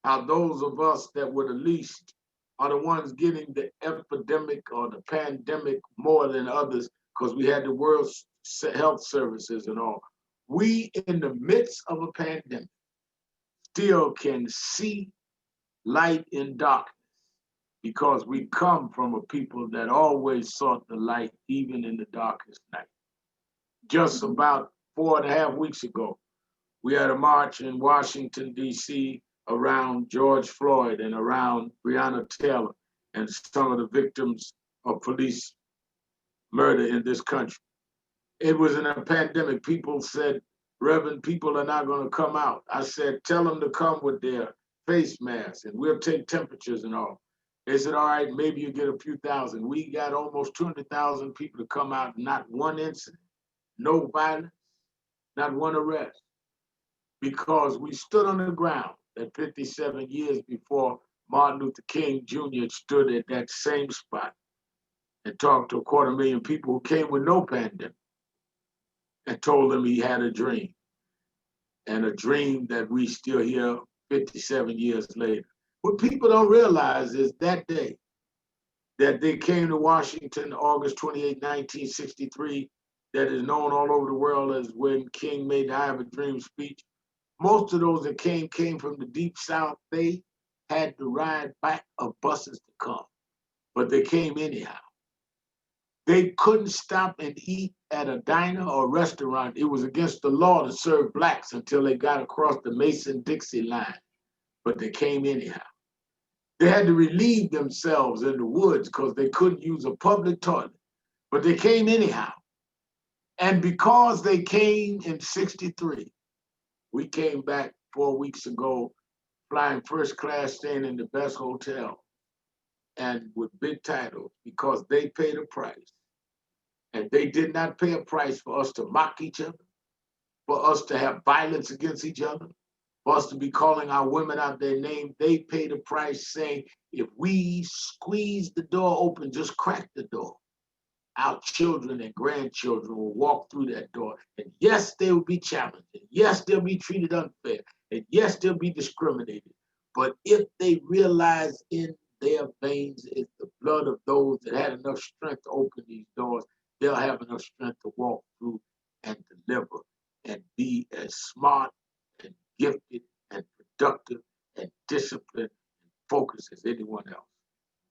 how those of us that were the least are the ones getting the epidemic or the pandemic more than others, because we had the World Health Services and all. We, in the midst of a pandemic, still can see light in darkness, because we come from a people that always sought the light, even in the darkest night. Just about 4.5 weeks ago, we had a march in Washington, D.C. around George Floyd and around Breonna Taylor and some of the victims of police murder in this country. It was in a pandemic. People said, Reverend, people are not going to come out. I said, tell them to come with their face masks and we'll take temperatures and all. They said, all right, maybe you get a few thousand. We got almost 200,000 people to come out, not one incident, no violence, not one arrest, because we stood on the ground that 57 years before Martin Luther King Jr. stood at that same spot and talked to 250,000 people who came with no pandemic and told them he had a dream, and a dream that we still hear 57 years later. What people don't realize is that day that they came to Washington, August 28, 1963, that is known all over the world as when King made the I Have a Dream speech. Most of those that came from the deep South. They had to ride back of buses to come, but they came anyhow. They couldn't stop and eat at a diner or restaurant. It was against the law to serve blacks until they got across the Mason-Dixie line, but they came anyhow. They had to relieve themselves in the woods because they couldn't use a public toilet, but they came anyhow. And because they came in 63, we came back 4 weeks ago, flying first class, staying in the best hotel, and with big titles, because they paid a price. And they did not pay a price for us to mock each other, for us to have violence against each other, for us to be calling our women out their name. They paid a price saying, if we squeeze the door open, just crack the door, our children and grandchildren will walk through that door. And yes, they will be challenged. And yes, they'll be treated unfair. And yes, they'll be discriminated. But if they realize in their veins is the blood of those that had enough strength to open these doors, they'll have enough strength to walk through and deliver and be as smart and gifted and productive and disciplined and focused as anyone else.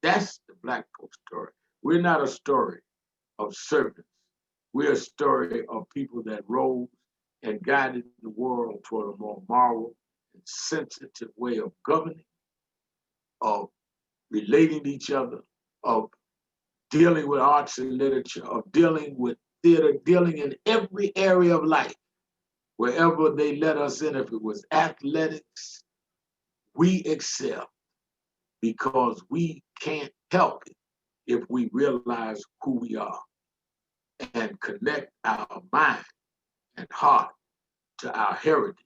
That's the Black folk story. We're not a story of servants. We're a story of people that rose and guided the world toward a more moral and sensitive way of governing, of relating to each other, of dealing with arts and literature, of dealing with theater, dealing in every area of life, wherever they let us in. If it was athletics, we excel because we can't help it if we realize who we are and connect our mind and heart to our heritage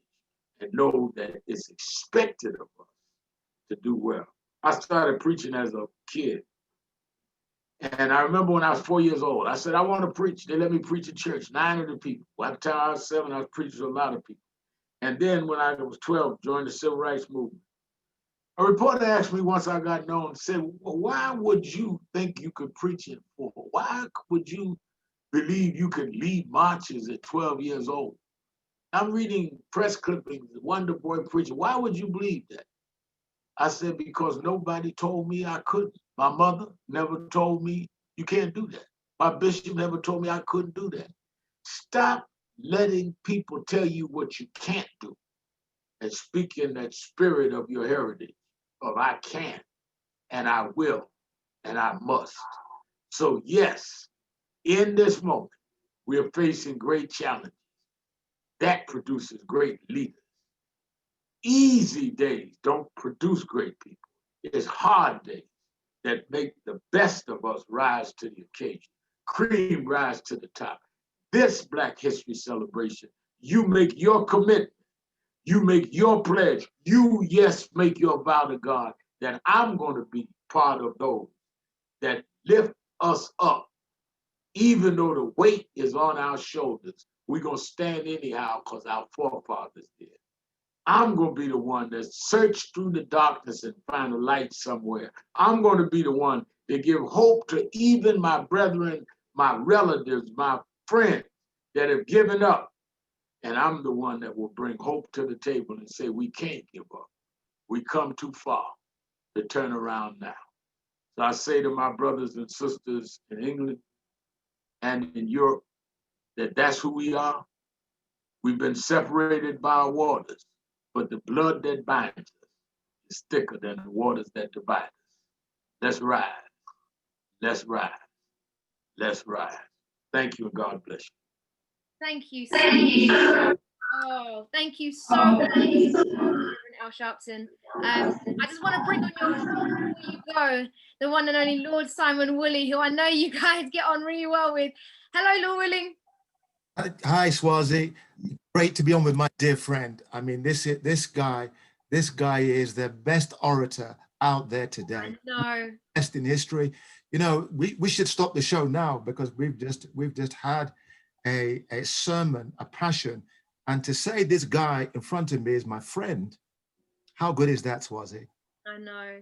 and know that it's expected of us to do well. I started preaching as a kid. And I remember when I was 4 years old, I said, I want to preach. They let me preach at church, 900 people. By the time I was 7, I was preaching to a lot of people. And then when I was 12, joined the Civil Rights Movement. A reporter asked me once I got known, said, well, why would you think you could preach it for? Why would you believe you could lead marches at 12 years old? I'm reading press clippings, Wonder Boy preaching. Why would you believe that? I said, because nobody told me I couldn't. My mother never told me you can't do that. My bishop never told me I couldn't do that. Stop letting people tell you what you can't do and speak in that spirit of your heritage of I can and I will and I must. So yes, in this moment, we are facing great challenges. That produces great leaders. Easy days don't produce great people. It's hard days that make the best of us rise to the occasion. Cream rise to the top. This Black History celebration, you make your commitment. You make your pledge. You, yes, make your vow to God that I'm going to be part of those that lift us up. Even though the weight is on our shoulders, we're going to stand anyhow because our forefathers did. I'm going to be the one that search through the darkness and find a light somewhere. I'm going to be the one that give hope to even my brethren, my relatives, my friends that have given up. And I'm the one that will bring hope to the table and say, we can't give up. We come too far to turn around now. So I say to my brothers and sisters in England and in Europe that that's who we are. We've been separated by our waters, but the blood that binds us is thicker than the waters that divide us. Let's rise. Let's rise. Let's rise. Thank you and God bless you. Thank you so much. Oh, thank you so much, Al Sharpton. I just want to bring on your before you go, the one and only Lord Simon Woolley, who I know you guys get on really well with. Hello, Lord Woolley. Hi, Swazi. Great to be on with my dear friend. I mean, this guy is the best orator out there today. No. Best in history. You know, we should stop the show now because we've just had a sermon, a passion. And to say this guy in front of me is my friend, how good is that, Swazi? I know.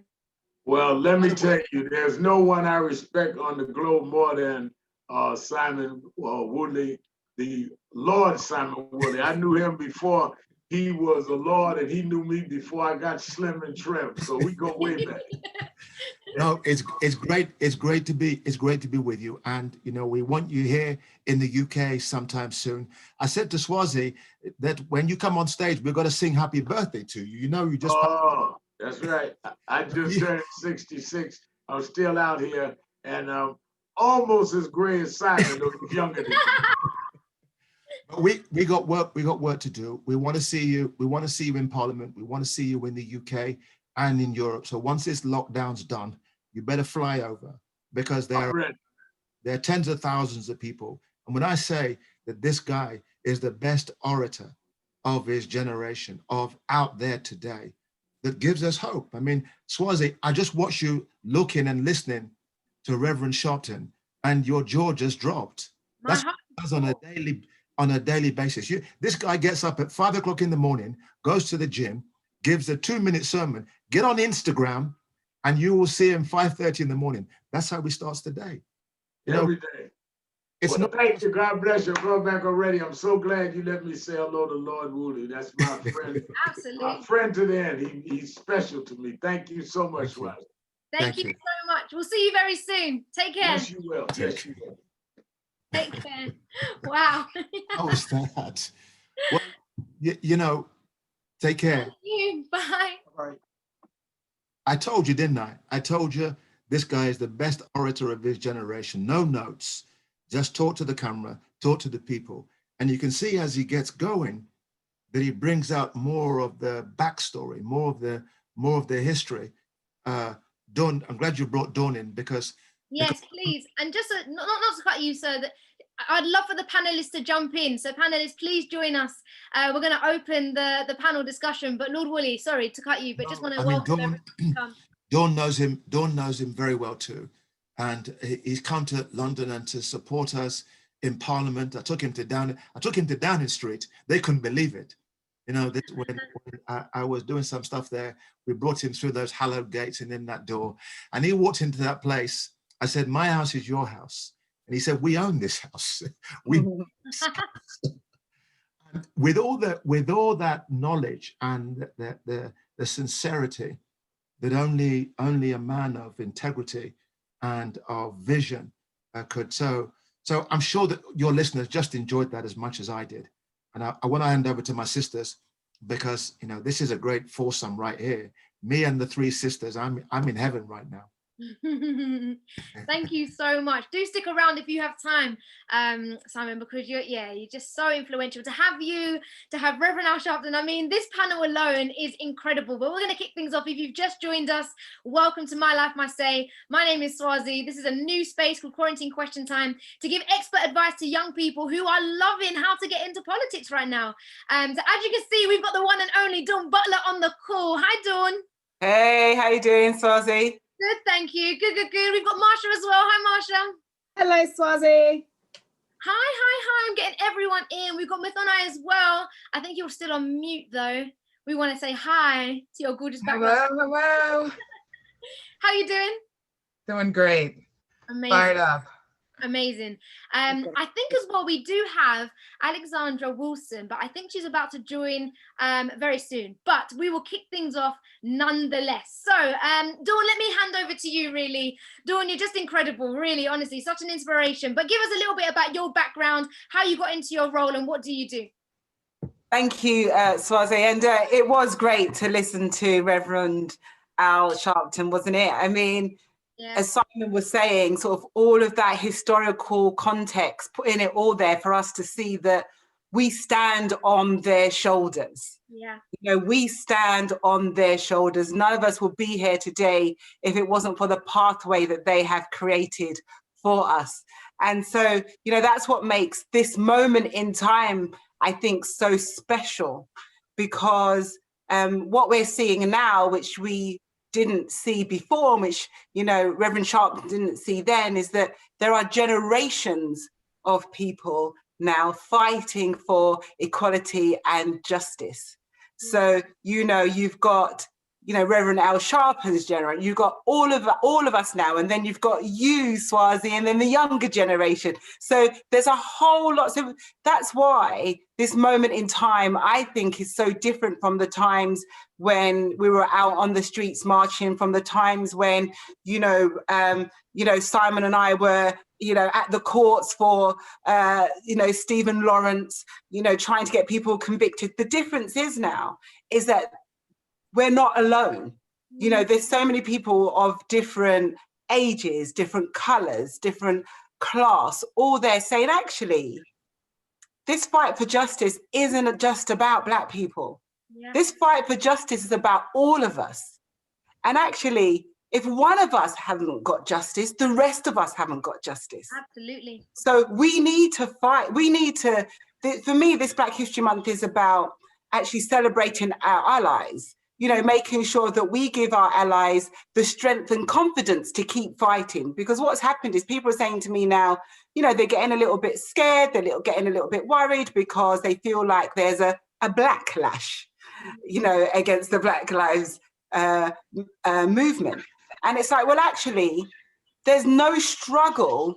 Well, let me tell you, there's no one I respect on the globe more than Simon Woodley, the Lord Simon Woodley. I knew him before he was a Lord, and he knew me before I got slim and trim. So we go way back. No, it's great. It's great to be with you. And you know, we want you here in the UK sometime soon. I said to Swazi that when you come on stage, we're going to sing happy birthday to you. You know, you just. Oh, that's right. I just turned 66. I'm still out here, and almost as gray as Simon, though he's younger than me. But we got work to do. We want to see you. We want to see you in Parliament. We want to see you in the UK and in Europe. So once this lockdown's done, you better fly over because there are tens of thousands of people. And when I say that this guy is the best orator of his generation, of out there today, that gives us hope. I mean, Swazi, I just watched you looking and listening to Reverend Sharpton, and your jaw just dropped. That's on a daily basis. This guy gets up at 5 o'clock in the morning, goes to the gym, gives a 2-minute sermon, get on Instagram, and you will see him 5:30 in the morning. That's how he starts the day. Every day. It's well, not. Thank you. God bless you. Go back already. I'm so glad you let me say hello to Lord Woolley. That's my friend. Absolutely. My friend to the end. He's special to me. Thank you so much, Waz. Thank you so much. We'll see you very soon. Take care. Yes, you will. Yes, you will. Take care. Wow. How was that? Well, you know, take care. Thank you. Bye. All right. I told you, didn't I? I told you this guy is the best orator of his generation. No notes, just talk to the camera, talk to the people. And you can see as he gets going that he brings out more of the backstory, more of the history. Dawn, I'm glad you brought Dawn in because. Yes, please. And just not to cut you, sir, that I'd love for the panelists to jump in. So panelists, please join us. We're going to open the panel discussion. But Lord Woolley, sorry to cut you, but just want to welcome everyone to come. Dawn knows him very well too. And he's come to London and to support us in Parliament. I took him to Downing Street. They couldn't believe it. You know, this, when I was doing some stuff there, we brought him through those hallowed gates and in that door, and he walked into that place. I said, "My house is your house," and he said, "We own this house. We." And with all that knowledge and the sincerity that only a man of integrity and of vision could. So I'm sure that your listeners just enjoyed that as much as I did. And I want to hand over to my sisters, because, you know, this is a great foursome right here. Me and the three sisters, I'm in heaven right now. Thank you so much. Do stick around if you have time, Simon, because you're just so influential. To have Reverend Al Sharpton, I mean, this panel alone is incredible. But we're going to kick things off. If you've just joined us, welcome to My Life, My Say. My name is Swazi. This is a new space called Quarantine Question Time to give expert advice to young people who are loving how to get into politics right now. So as you can see, we've got the one and only Dawn Butler on the call. Hi, Dawn. Hey, how you doing, Swazi? Good, thank you. Good. We've got Marsha as well. Hi, Marsha. Hello, Swazi. Hi. I'm getting everyone in. We've got Mythonai as well. I think you're still on mute, though. We want to say hi to your gorgeous background. Hello. How you doing? Doing great. Amazing. Fired up. Amazing. I think as well we do have Alexandra Wilson, but I think she's about to join very soon. But we will kick things off nonetheless. So, Dawn, let me hand over to you, really. Dawn, you're just incredible, really, honestly, such an inspiration. But give us a little bit about your background, how you got into your role, and what do you do? Thank you, Swazi. And it was great to listen to Reverend Al Sharpton, wasn't it? I mean, as Simon was saying, sort of all of that historical context, putting it all there for us to see that we stand on their shoulders. Yeah. You know, we stand on their shoulders. None of us would be here today if it wasn't for the pathway that they have created for us. And so, you know, that's what makes this moment in time, I think, so special, because what we're seeing now, which we didn't see before, which, you know, Reverend Sharpton didn't see then, is that there are generations of people now fighting for equality and justice. So, you know, you've got, you know, Reverend Al Sharpton's generation, you've got all of us now, and then you've got you, Swazi, and then the younger generation. So there's a whole lot. So that's why this moment in time, I think, is so different from the times when we were out on the streets marching, from the times when, Simon and I were, at the courts for, Stephen Lawrence, trying to get people convicted. The difference is that we're not alone. There's so many people of different ages, different colors, different class, all there saying, actually, this fight for justice isn't just about Black people. Yeah. This fight for justice is about all of us. And actually, if one of us hasn't got justice, the rest of us haven't got justice. Absolutely. So we need to fight. For me, this Black History Month is about actually celebrating our allies, making sure that we give our allies the strength and confidence to keep fighting. Because what's happened is people are saying to me now, they're getting a little bit scared, they're getting a little bit worried because they feel like there's a backlash, against the Black Lives movement. And it's like, well, actually, there's no struggle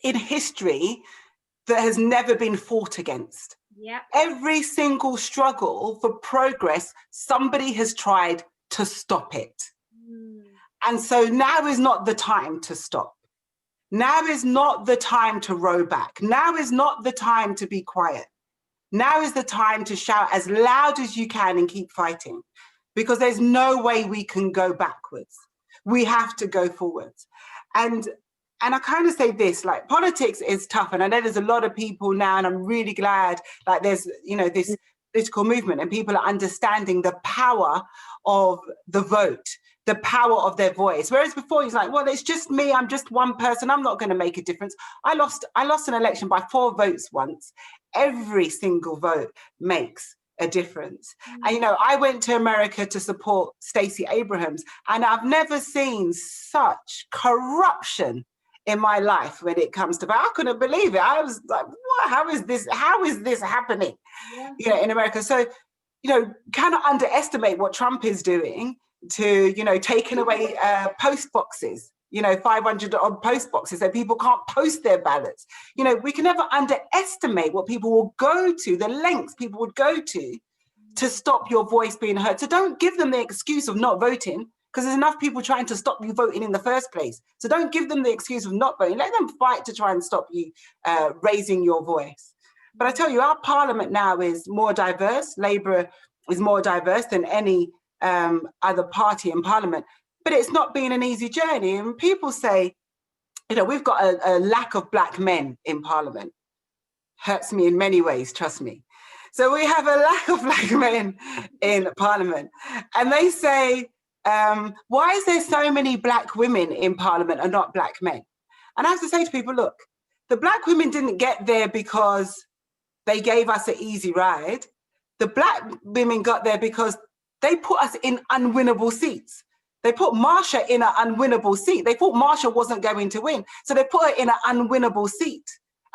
in history that has never been fought against. Yeah. Every single struggle for progress, somebody has tried to stop it. And so now is not the time to stop. Now is not the time to row back. Now is not the time to be quiet. Now is the time to shout as loud as you can and keep fighting, because there's no way we can go backwards. We have to go forwards. And I kind of say this, like, politics is tough. And I know there's a lot of people now, and I'm really glad, like, there's, this political movement and people are understanding the power of the vote, the power of their voice. Whereas before it's like, well, it's just me, I'm just one person, I'm not going to make a difference. I lost an election by 4 votes once. Every single vote makes a difference. And I went to America to support Stacey Abrams, and I've never seen such corruption in my life when it comes to vote. I couldn't believe it. I was like, what? How is this happening? In America? So cannot underestimate what Trump is doing to, taking away post boxes, 500 odd post boxes so people can't post their ballots. We can never underestimate what people will go to, the lengths people would go to stop your voice being heard. So don't give them the excuse of not voting, because there's enough people trying to stop you voting in the first place. So don't give them the excuse of not voting. Let them fight to try and stop you raising your voice. But I tell you, our parliament now is more diverse. Labour is more diverse than any other party in parliament. But it's not been an easy journey. And people say, we've got a lack of black men in parliament. Hurts me in many ways, trust me. So we have a lack of black men in parliament. And they say, why is there so many black women in parliament and not black men? And I have to say to people, look, the black women didn't get there because they gave us an easy ride. The black women got there because they put us in unwinnable seats. They put Marsha in an unwinnable seat. They thought Marsha wasn't going to win. So they put her in an unwinnable seat.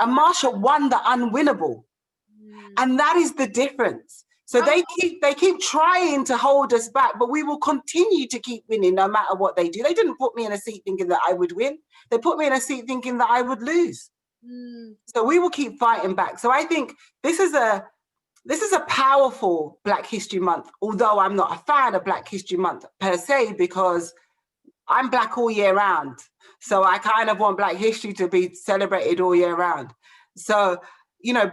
And Marsha won the unwinnable. And that is the difference. So they keep trying to hold us back, but we will continue to keep winning no matter what they do. They didn't put me in a seat thinking that I would win. They put me in a seat thinking that I would lose. So we will keep fighting back. So I think this is a powerful Black History Month, although I'm not a fan of Black History Month per se, because I'm Black all year round. So I kind of want Black history to be celebrated all year round. So,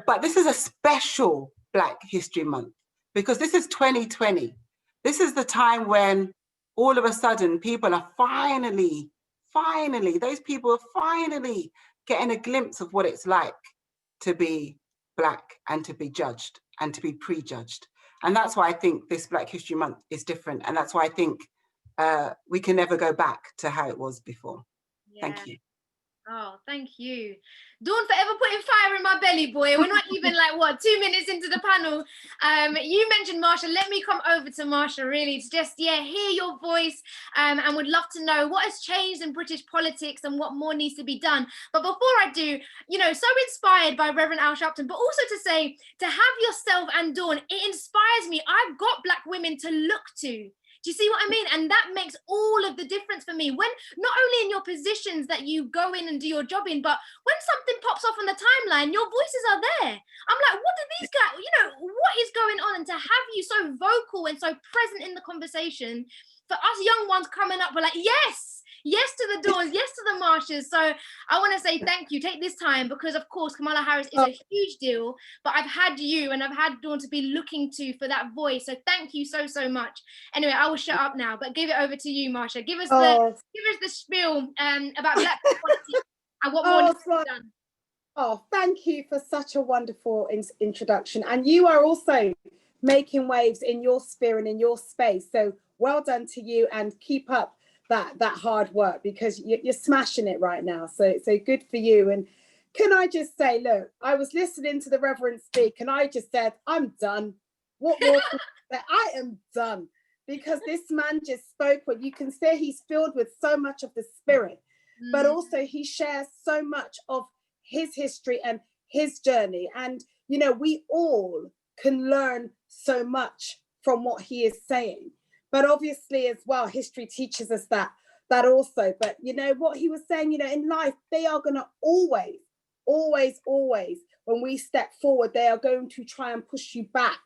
but this is a special Black History Month because this is 2020. This is the time when all of a sudden people are finally, those people are finally getting a glimpse of what it's like to be Black and to be judged and to be prejudged. And that's why I think this Black History Month is different. And that's why I think we can never go back to how it was before. Yeah. Thank you. Oh, thank you. Dawn forever putting fire in my belly, boy. We're not even 2 minutes into the panel. You mentioned Marsha. Let me come over to Marsha really to just, hear your voice and would love to know what has changed in British politics and what more needs to be done. But before I do, so inspired by Reverend Al Sharpton, but also to say, to have yourself and Dawn, it inspires me. I've got Black women to look to. Do you see what I mean? And that makes all of the difference for me. When not only in your positions that you go in and do your job in, but when something pops off on the timeline, your voices are there. I'm like, what do these guys, what is going on? And to have you so vocal and so present in the conversation, for us young ones coming up, we're like, yes to the Dawns, yes to the Marshas. So I want to say thank you. Take this time because, of course, Kamala Harris is a huge deal, but I've had you and I've had Dawn to be looking to for that voice. So thank you so much. Anyway, I will shut up now, but give it over to you, Marsha. Give us the spiel about Black equality and what more needs to be done. Oh, thank you for such a wonderful introduction. And you are also making waves in your sphere and in your space. So well done to you and keep up that hard work because you're smashing it right now. So good for you. And can I just say, look, I was listening to the Reverend speak and I just said, I'm done. What more? I am done because this man just spoke what you can say. He's filled with so much of the spirit, but also he shares so much of his history and his journey. And, we all can learn so much from what he is saying. But obviously as well, history teaches us that also. But what he was saying, in life, they are going to always, when we step forward, they are going to try and push you back.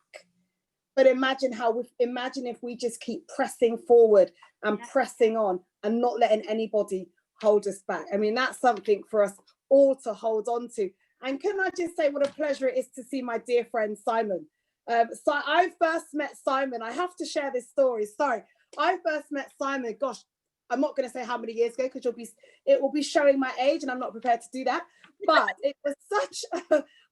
But imagine if we just keep pressing forward and pressing on and not letting anybody hold us back. I mean, that's something for us all to hold on to. And can I just say what a pleasure it is to see my dear friend Simon. So I first met Simon. I have to share this story. Sorry. I first met Simon. Gosh, I'm not going to say how many years ago because it will be showing my age and I'm not prepared to do that. But it was such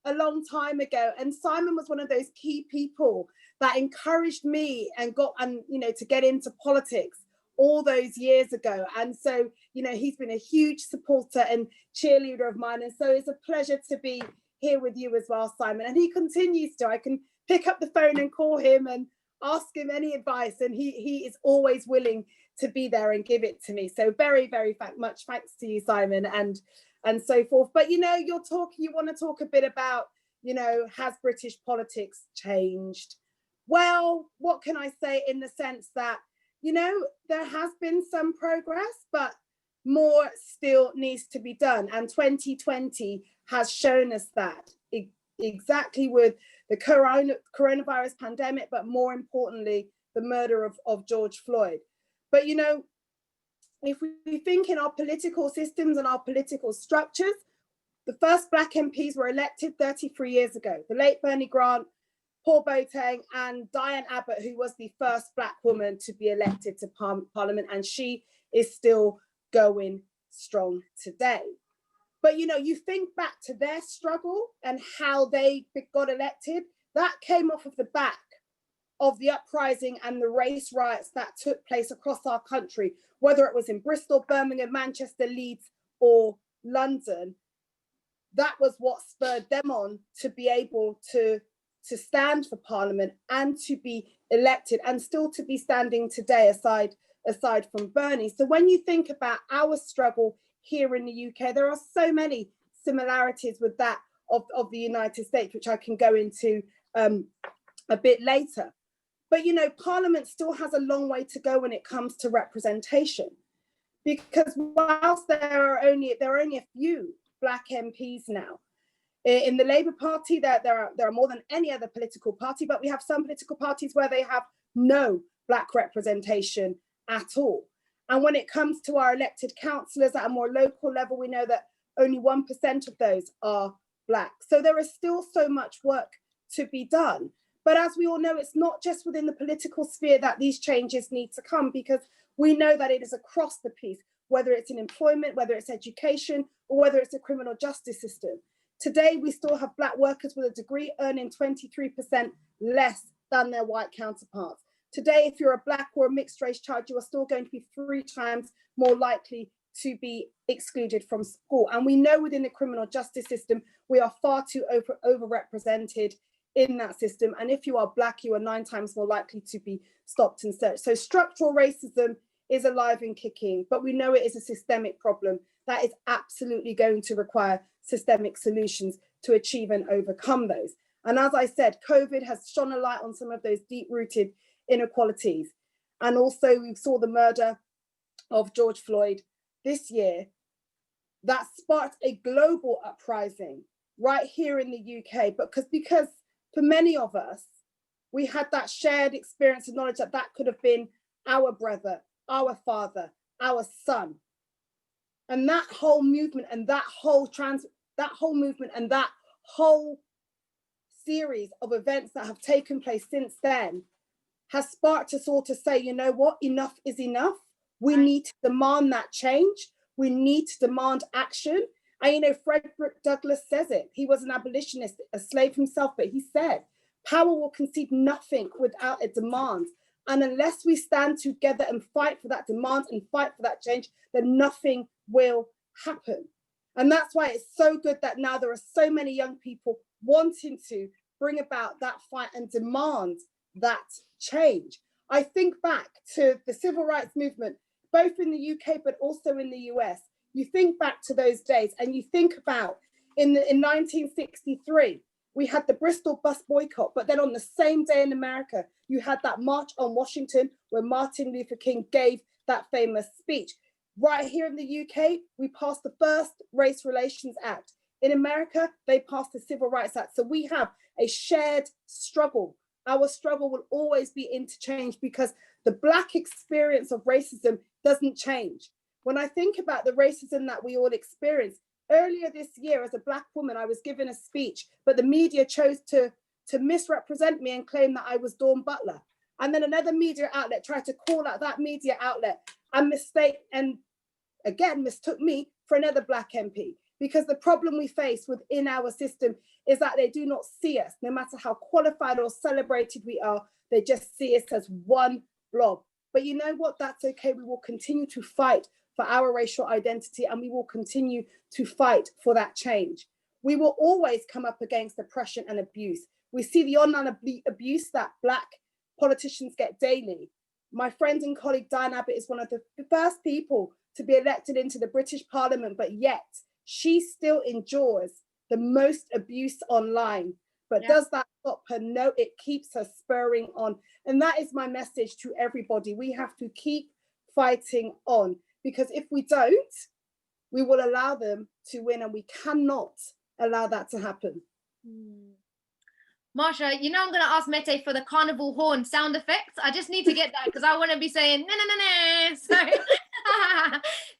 a long time ago. And Simon was one of those key people that encouraged me and to get into politics all those years ago. And so, he's been a huge supporter and cheerleader of mine. And so it's a pleasure to be here with you as well, Simon. And he continues to. I can pick up the phone and call him and ask him any advice. And he is always willing to be there and give it to me. So very, very much thanks to you, Simon, and so forth. But, you want to talk a bit about, has British politics changed? Well, what can I say in the sense that, you know, there has been some progress, but more still needs to be done. And 2020 has shown us that exactly with the coronavirus pandemic, but more importantly, the murder of George Floyd. But, you know, if we think in our political systems and our political structures, the first Black MPs were elected 33 years ago. The late Bernie Grant, Paul Boateng, and Diane Abbott, who was the first Black woman to be elected to Parliament, and she is still going strong today. But, you know, you think back to their struggle and how they got elected, that came off of the back of the uprising and the race riots that took place across our country, whether it was in Bristol, Birmingham, Manchester, Leeds, or London. That was what spurred them on to be able to stand for Parliament and to be elected, and still to be standing today aside from Bernie. So when you think about our struggle here in the UK, there are so many similarities with that of the United States, which I can go into a bit later. But, you know, Parliament still has a long way to go when it comes to representation, because whilst there are only a few Black MPs now, in the Labour Party, there are more than any other political party, but we have some political parties where they have no Black representation at all. And when it comes to our elected councillors at a more local level, we know that only 1% of those are Black. So there is still so much work to be done. But as we all know, it's not just within the political sphere that these changes need to come, because we know that it is across the piece, whether it's in employment, whether it's education, or whether it's a criminal justice system. Today, we still have Black workers with a degree earning 23% less than their white counterparts. Today, if you're a Black or a mixed race child, you are still going to be 3 times more likely to be excluded from school. And we know within the criminal justice system, we are far too overrepresented in that system. And if you are Black, you are 9 times more likely to be stopped and searched. So structural racism is alive and kicking, but we know it is a systemic problem that is absolutely going to require systemic solutions to achieve and overcome those. And as I said, COVID has shone a light on some of those deep-rooted inequalities. And also we saw the murder of George Floyd this year that sparked a global uprising right here in the UK, because for many of us, we had that shared experience and knowledge that that could have been our brother, our father, our son. And that whole movement and that whole movement and that whole series of events that have taken place since then has sparked us all to say, you know what, enough is enough. We need to demand that change. We need to demand action. And, you know, Frederick Douglass says it. He was an abolitionist, a slave himself, but he said, power will concede nothing without a demand. And unless we stand together and fight for that demand and fight for that change, then nothing will happen. And that's why it's so good that now there are so many young people wanting to bring about that fight and demand that change. I think back to the civil rights movement, both in the UK, but also in the US. You think back to those days and you think about in 1963, we had the Bristol bus boycott, but then on the same day in America, you had that March on Washington where Martin Luther King gave that famous speech. Right here in the UK, we passed the first Race Relations Act. In America, they passed the Civil Rights Act. So we have a shared struggle. Our struggle will always be interchanged because the Black experience of racism doesn't change. When I think about the racism that we all experience, earlier this year as a Black woman, I was given a speech, but the media chose to misrepresent me and claim that I was Dawn Butler. And then another media outlet tried to call out that media outlet and mistook me for another Black MP. Because the problem we face within our system is that they do not see us, no matter how qualified or celebrated we are, they just see us as one blob. But you know what? That's okay. We will continue to fight for our racial identity and we will continue to fight for that change. We will always come up against oppression and abuse. We see the online abuse that Black politicians get daily. My friend and colleague Diane Abbott is one of the first people to be elected into the British Parliament, but yet she still endures the most abuse online But does that stop her? No, it keeps her spurring on. And that is my message to everybody. We have to keep fighting on, because if we don't, we will allow them to win, and we cannot allow that to happen. Marsha, you know I'm going to ask Mete for the carnival horn sound effects. I just need to get that because I want to be saying na na na na. So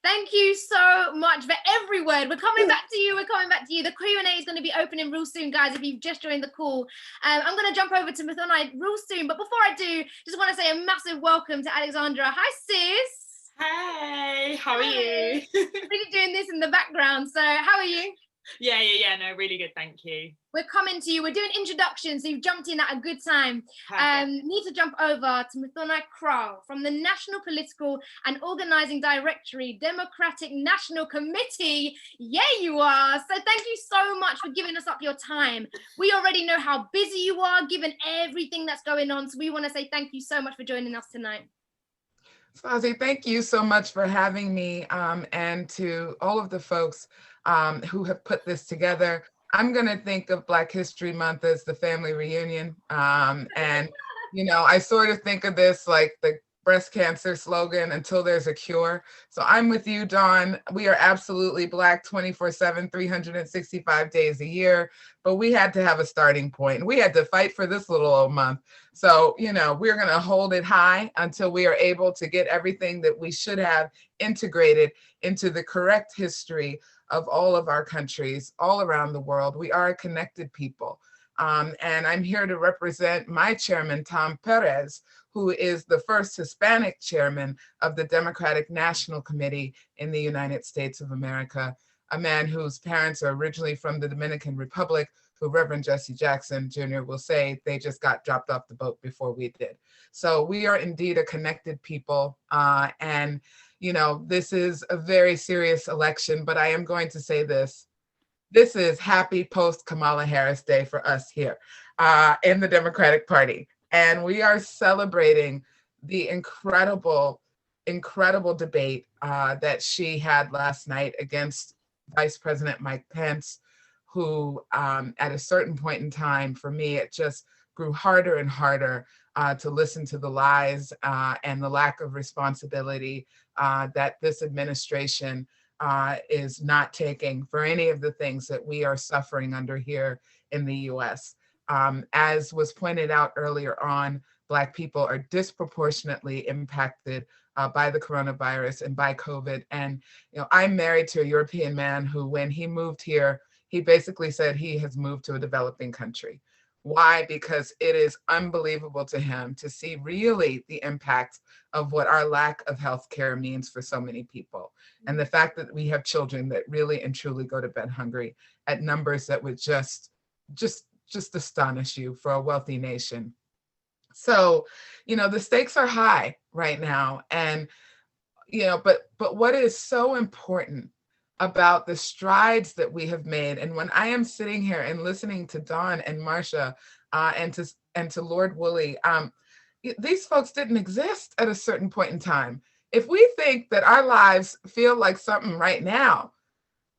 thank you so much for every word. We're coming back to you. We're coming back to you. The Q&A is going to be opening real soon, guys, if you've just joined the call. I'm going to jump over to Mithonai real soon. But before I do, just want to say a massive welcome to Alexandra. Hi, sis. Hey, how are you? Really doing this in the background. So how are you? Yeah, no, really good, thank you. We're coming to you. We're doing introductions, so you've jumped in at a good time. Need to jump over to Mithonai Kral from the National Political and Organizing Directory, Democratic National Committee. Yeah, you are. So thank you so much for giving us up your time. We already know how busy you are, given everything that's going on. So we want to say thank you so much for joining us tonight. Swazi, thank you so much for having me, and to all of the folks who have put this together. I'm going to think of Black History Month as the family reunion. And, you know, I sort of think of this like the breast cancer slogan, until there's a cure. So I'm with you, Dawn. We are absolutely Black 24/7, 365 days a year, but we had to have a starting point. We had to fight for this little old month. So, you know, we're going to hold it high until we are able to get everything that we should have integrated into the correct history of all of our countries all around the world. We are a connected people. And I'm here to represent my chairman, Tom Perez, who is the first Hispanic chairman of the Democratic National Committee in the United States of America, a man whose parents are originally from the Dominican Republic, who Reverend Jesse Jackson Jr. will say they just got dropped off the boat before we did. So we are indeed a connected people. And you know, this is a very serious election, but I am going to say this. This is happy post Kamala Harris Day for us here in the Democratic Party. And we are celebrating the incredible debate that she had last night against Vice President Mike Pence, who at a certain point in time, for me, it just grew harder and harder to listen to the lies and the lack of responsibility that this administration is not taking for any of the things that we are suffering under here in the US. As was pointed out earlier on, Black people are disproportionately impacted by the coronavirus and by COVID. And you know, I'm married to a European man who, when he moved here, he basically said he has moved to a developing country. Why? Because it is unbelievable to him to see really the impact of what our lack of healthcare means for so many people. And the fact that we have children that really and truly go to bed hungry at numbers that would just astonish you for a wealthy nation. So, you know, the stakes are high right now. And, you know, but what is so important about the strides that we have made. And when I am sitting here and listening to Dawn and Marsha and to Lord Woolley, these folks didn't exist at a certain point in time. If we think that our lives feel like something right now,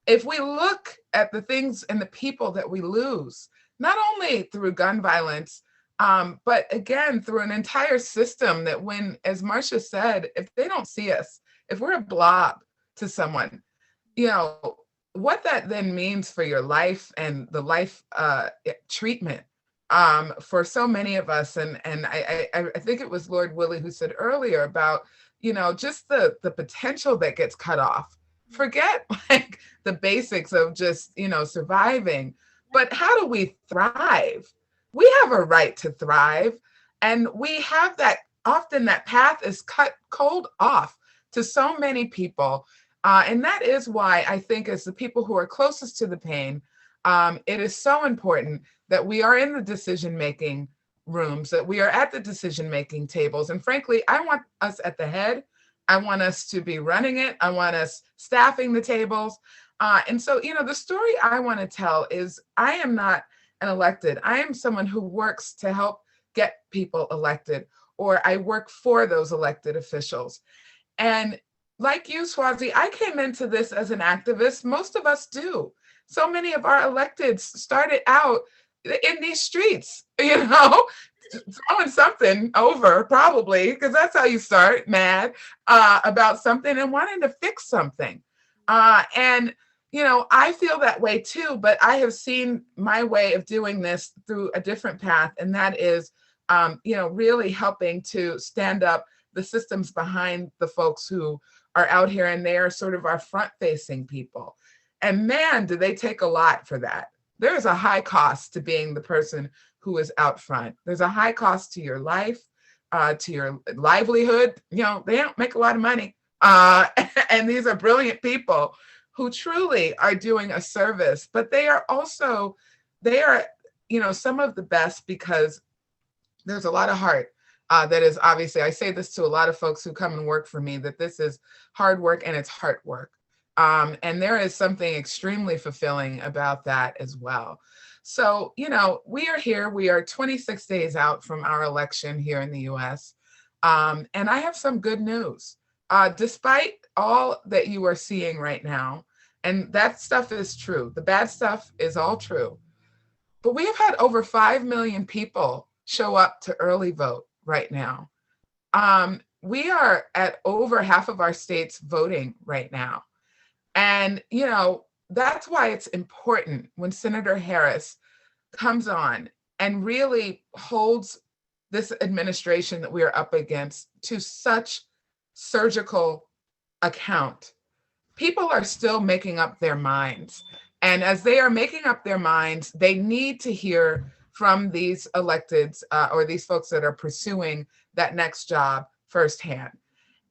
if we look at the things and the people that we lose, not only through gun violence, but again, through an entire system that when, as Marsha said, if they don't see us, if we're a blob to someone, you know, what that then means for your life and the life treatment for so many of us. And I think it was Lord Woolley who said earlier about, you know, just the potential that gets cut off. Forget like the basics of just, you know, surviving, but how do we thrive? We have a right to thrive. And we have that, often that path is cut cold off to so many people. And that is why I think as the people who are closest to the pain, it is so important that we are in the decision-making rooms, that we are at the decision-making tables. And frankly, I want us at the head. I want us to be running it. I want us staffing the tables. And so, you know, the story I want to tell is I am not an elected. I am someone who works to help get people elected, or I work for those elected officials. And like you, Swazi, I came into this as an activist. Most of us do. So many of our electeds started out in these streets, throwing something over probably, because that's how you start, mad about something and wanting to fix something. And I feel that way too, but I have seen my way of doing this through a different path, and that is, really helping to stand up the systems behind the folks who are out here, and they are sort of our front-facing people. And man, do they take a lot for that. There is a high cost to being the person who is out front. There's a high cost to your life, to your livelihood. They don't make a lot of money. And these are brilliant people who truly are doing a service, but they are some of the best, because there's a lot of heart. That is, obviously, I say this to a lot of folks who come and work for me, that this is hard work and it's heart work. And there is something extremely fulfilling about that as well. So, we are here. We are 26 days out from our election here in the US. And I have some good news. Despite all that you are seeing right now, and that stuff is true, the bad stuff is all true, but we have had over 5 million people show up to early vote right now. We are at over half of our states voting right now. And, that's why it's important when Senator Harris comes on and really holds this administration that we are up against to such surgical account. People are still making up their minds. And as they are making up their minds, they need to hear from these electeds or these folks that are pursuing that next job firsthand.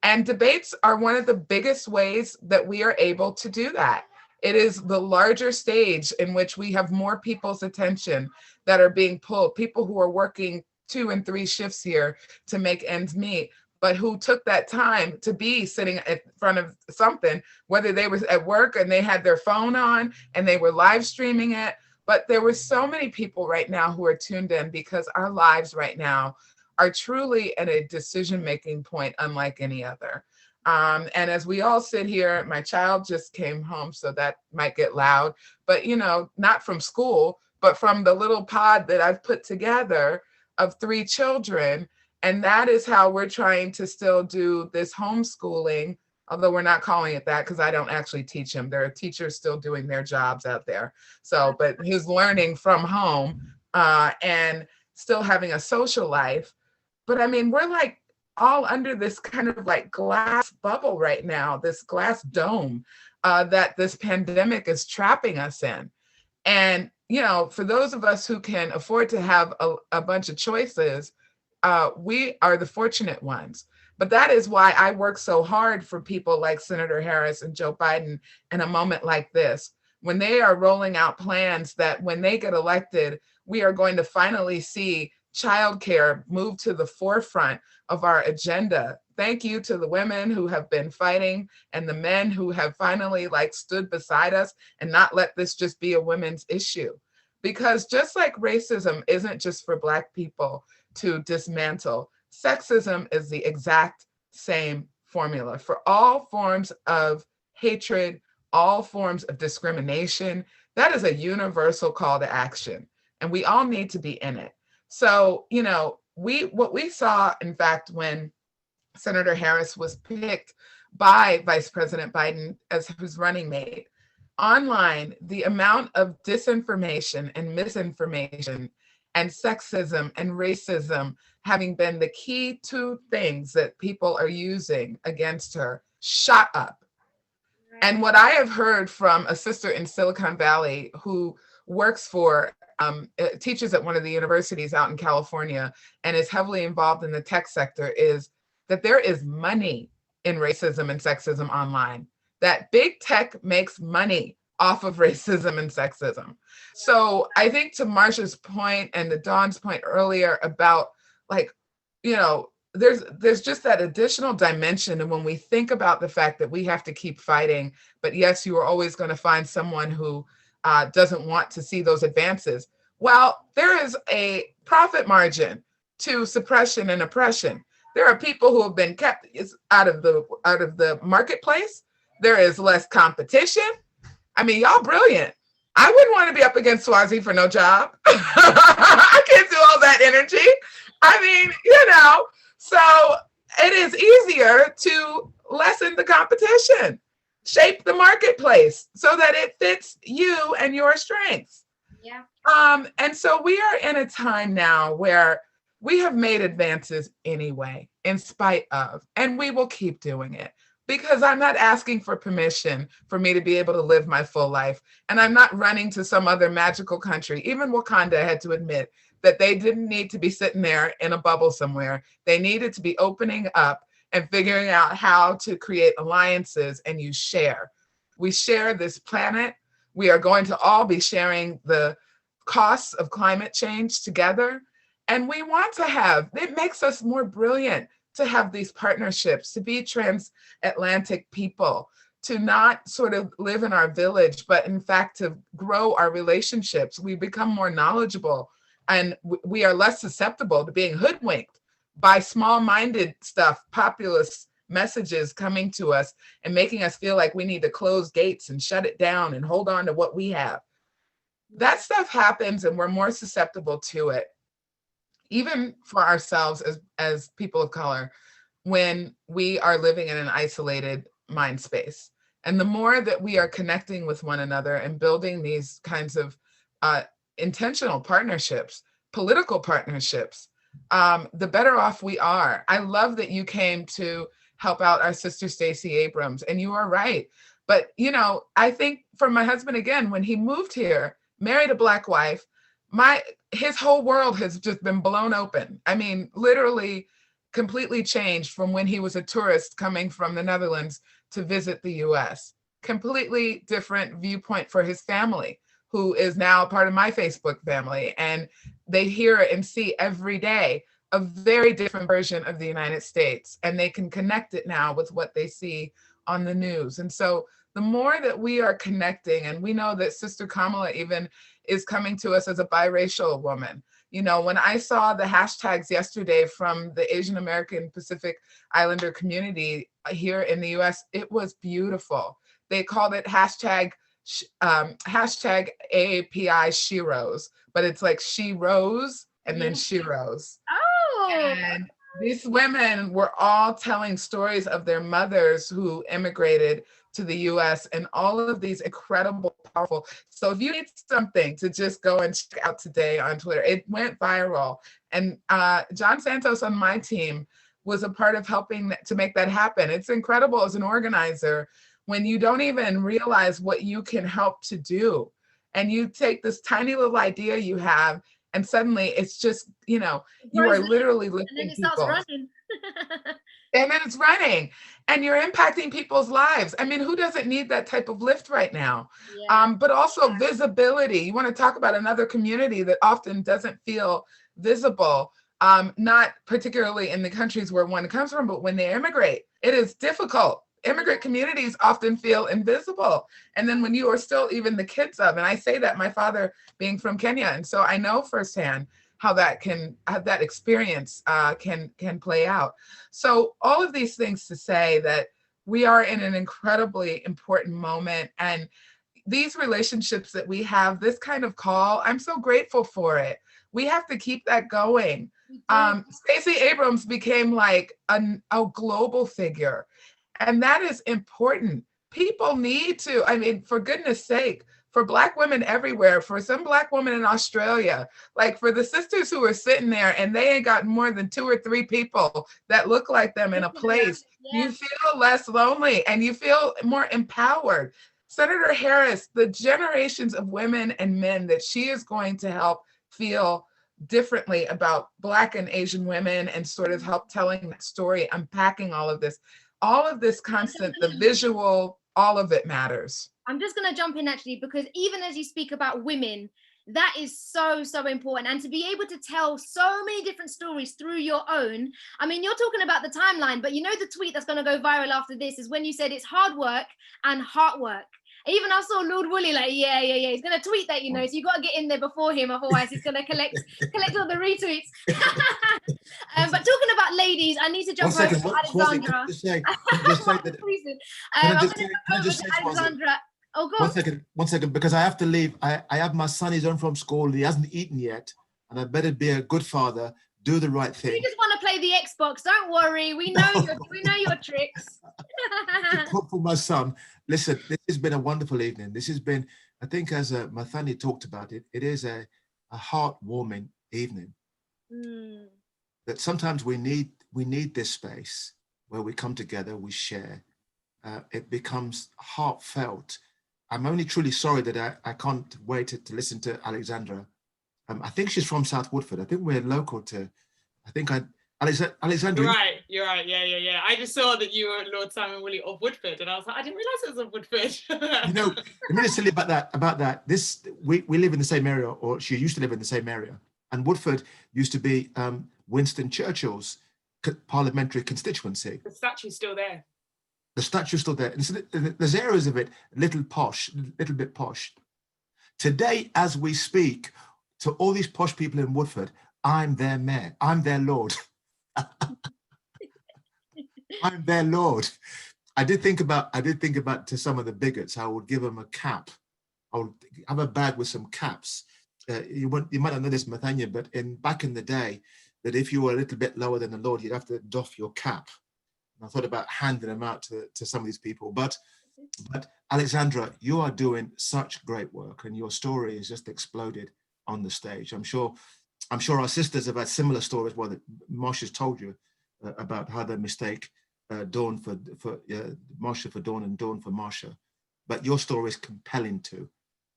And debates are one of the biggest ways that we are able to do that. It is the larger stage in which we have more people's attention that are being pulled, people who are working 2 and 3 shifts here to make ends meet, but who took that time to be sitting in front of something, whether they were at work and they had their phone on and they were live streaming it. But there were so many people right now who are tuned in, because our lives right now are truly at a decision-making point unlike any other. And as we all sit here, my child just came home, so that might get loud, but not from school, but from the little pod that I've put together of 3 children. And that is how we're trying to still do this homeschooling, although we're not calling it that because I don't actually teach him. There are teachers still doing their jobs out there. So, but he's learning from home and still having a social life. But I mean, we're like all under this kind of like glass bubble right now, this glass dome that this pandemic is trapping us in. And, for those of us who can afford to have a bunch of choices, we are the fortunate ones. But that is why I work so hard for people like Senator Harris and Joe Biden in a moment like this, when they are rolling out plans that when they get elected, we are going to finally see childcare move to the forefront of our agenda. Thank you to the women who have been fighting and the men who have finally stood beside us and not let this just be a women's issue. Because just like racism isn't just for Black people to dismantle, sexism is the exact same formula for all forms of hatred, all forms of discrimination. That is a universal call to action, and we all need to be in it. So, what we saw, in fact, when Senator Harris was picked by Vice President Biden as his running mate, online, the amount of disinformation and misinformation and sexism and racism having been the key 2 things that people are using against her shot up. And what I have heard from a sister in Silicon Valley who works for teaches at one of the universities out in California and is heavily involved in the tech sector is that there is money in racism and sexism online, that big tech makes money off of racism and sexism. So I think to Marsha's point and to Dawn's point earlier about there's just that additional dimension. And when we think about the fact that we have to keep fighting, but yes, you are always going to find someone who doesn't want to see those advances. Well, there is a profit margin to suppression and oppression. There are people who have been kept out of the marketplace. There is less competition. I mean, y'all brilliant. I wouldn't want to be up against Swazi for no job. I can't do all that energy. I mean, so it is easier to lessen the competition, shape the marketplace so that it fits you and your strengths. Yeah. And so we are in a time now where we have made advances anyway, in spite of, and we will keep doing it, because I'm not asking for permission for me to be able to live my full life. And I'm not running to some other magical country. Even Wakanda had to admit that they didn't need to be sitting there in a bubble somewhere. They needed to be opening up and figuring out how to create alliances, and you share. We share this planet. We are going to all be sharing the costs of climate change together. And we want to have, it makes us more brilliant to have these partnerships, to be transatlantic people, to not sort of live in our village, but in fact to grow our relationships. We become more knowledgeable, and we are less susceptible to being hoodwinked by small-minded stuff, populist messages coming to us and making us feel like we need to close gates and shut it down and hold on to what we have. That stuff happens, and we're more susceptible to it, even for ourselves as people of color, when we are living in an isolated mind space. And the more that we are connecting with one another and building these kinds of intentional partnerships, political partnerships, the better off we are. I love that you came to help out our sister Stacey Abrams, and you are right. But I think for my husband, again, when he moved here, married a Black wife, his whole world has just been blown open. I mean, literally completely changed from when he was a tourist coming from the Netherlands to visit the US. Completely different viewpoint for his family, who is now part of my Facebook family. And they hear and see every day a very different version of the United States. And they can connect it now with what they see on the news. And so the more that we are connecting, and we know that Sister Kamala even is coming to us as a biracial woman. When I saw the hashtags yesterday from the Asian American Pacific Islander community here in the US, it was beautiful. They called it hashtag AAPI She Rose, but it's like she rose and then she rose. Oh. And these women were all telling stories of their mothers who immigrated to the US, and all of these incredible, powerful. So if you need something to just go and check out today on Twitter, it went viral. And John Santos on my team was a part of helping to make that happen. It's incredible as an organizer when you don't even realize what you can help to do. And you take this tiny little idea you have, and suddenly it's just, you are literally lifting and then it people. starts running. And then it's running, and you're impacting people's lives. I mean, who doesn't need that type of lift right now? Yeah. But also visibility. You want to talk about another community that often doesn't feel visible, not particularly in the countries where one comes from, but when they immigrate, it is difficult. Immigrant communities often feel invisible. And then when you are still even the kids of, and I say that my father being from Kenya, and so I know firsthand how that experience can play out. So all of these things to say that we are in an incredibly important moment, and these relationships that we have, this kind of call, I'm so grateful for it. We have to keep that going. Stacey Abrams became like a global figure, and that is important. People need to, I mean, for goodness sake, for Black women everywhere, for some Black women in Australia, like for the sisters who are sitting there and they ain't got more than 2 or 3 people that look like them in a place, you feel less lonely and you feel more empowered. Senator Harris, the generations of women and men that she is going to help feel differently about Black and Asian women and sort of help telling that story, unpacking all of this constant, the visual, all of it matters. I'm just going to jump in actually, because even as you speak about women, that is so, so important. And to be able to tell so many different stories through your own, I mean, you're talking about the timeline, but the tweet that's going to go viral after this is when you said it's hard work and heart work. Even I saw Lord Woolley like, yeah. He's going to tweet that, so you got to get in there before him. Otherwise he's going to collect all the retweets. But talking about ladies, I need to jump over to Alexandra. Can I just say that? I'm going to Can I just say, Alexandra. Oh, go One on. second, because I have to leave. I have my son, he's home from school, he hasn't eaten yet, and I better be a good father, do the right thing. You just want to play the Xbox. Don't worry. We know your tricks. Cook for my son. Listen, this has been a wonderful evening. This has been, I think, as Mathani talked about it, it is a heartwarming evening. That sometimes we need this space where we come together, we share. It becomes heartfelt. I'm only truly sorry that I can't wait to listen to Alexandra. I think she's from South Woodford. I think we're local to, Alexandra. You're right. Yeah. I just saw that you were Lord Simon Woolley of Woodford, and I was like, I didn't realise it was of Woodford. You know, let me just tell you about that. We live in the same area, or she used to live in the same area. And Woodford used to be Winston Churchill's parliamentary constituency. The statue's still there. The statue's still there. And so there's areas of it, a little bit posh. Today, as we speak, to all these posh people in Woodford, I'm their mayor. I'm their lord. I'm their lord. I did think about to some of the bigots, I would give them a cap. I would have a bag with some caps. You might not know this, Mathania, but back in the day, that if you were a little bit lower than the Lord, you'd have to doff your cap. And I thought about handing them out to some of these people. But Alexandra, you are doing such great work, and your story has just exploded on the stage. I'm sure our sisters have had similar stories. Well, that Marsha's told you about how they mistake Dawn for Marsha for Dawn and Dawn for Marsha. But your story is compelling too.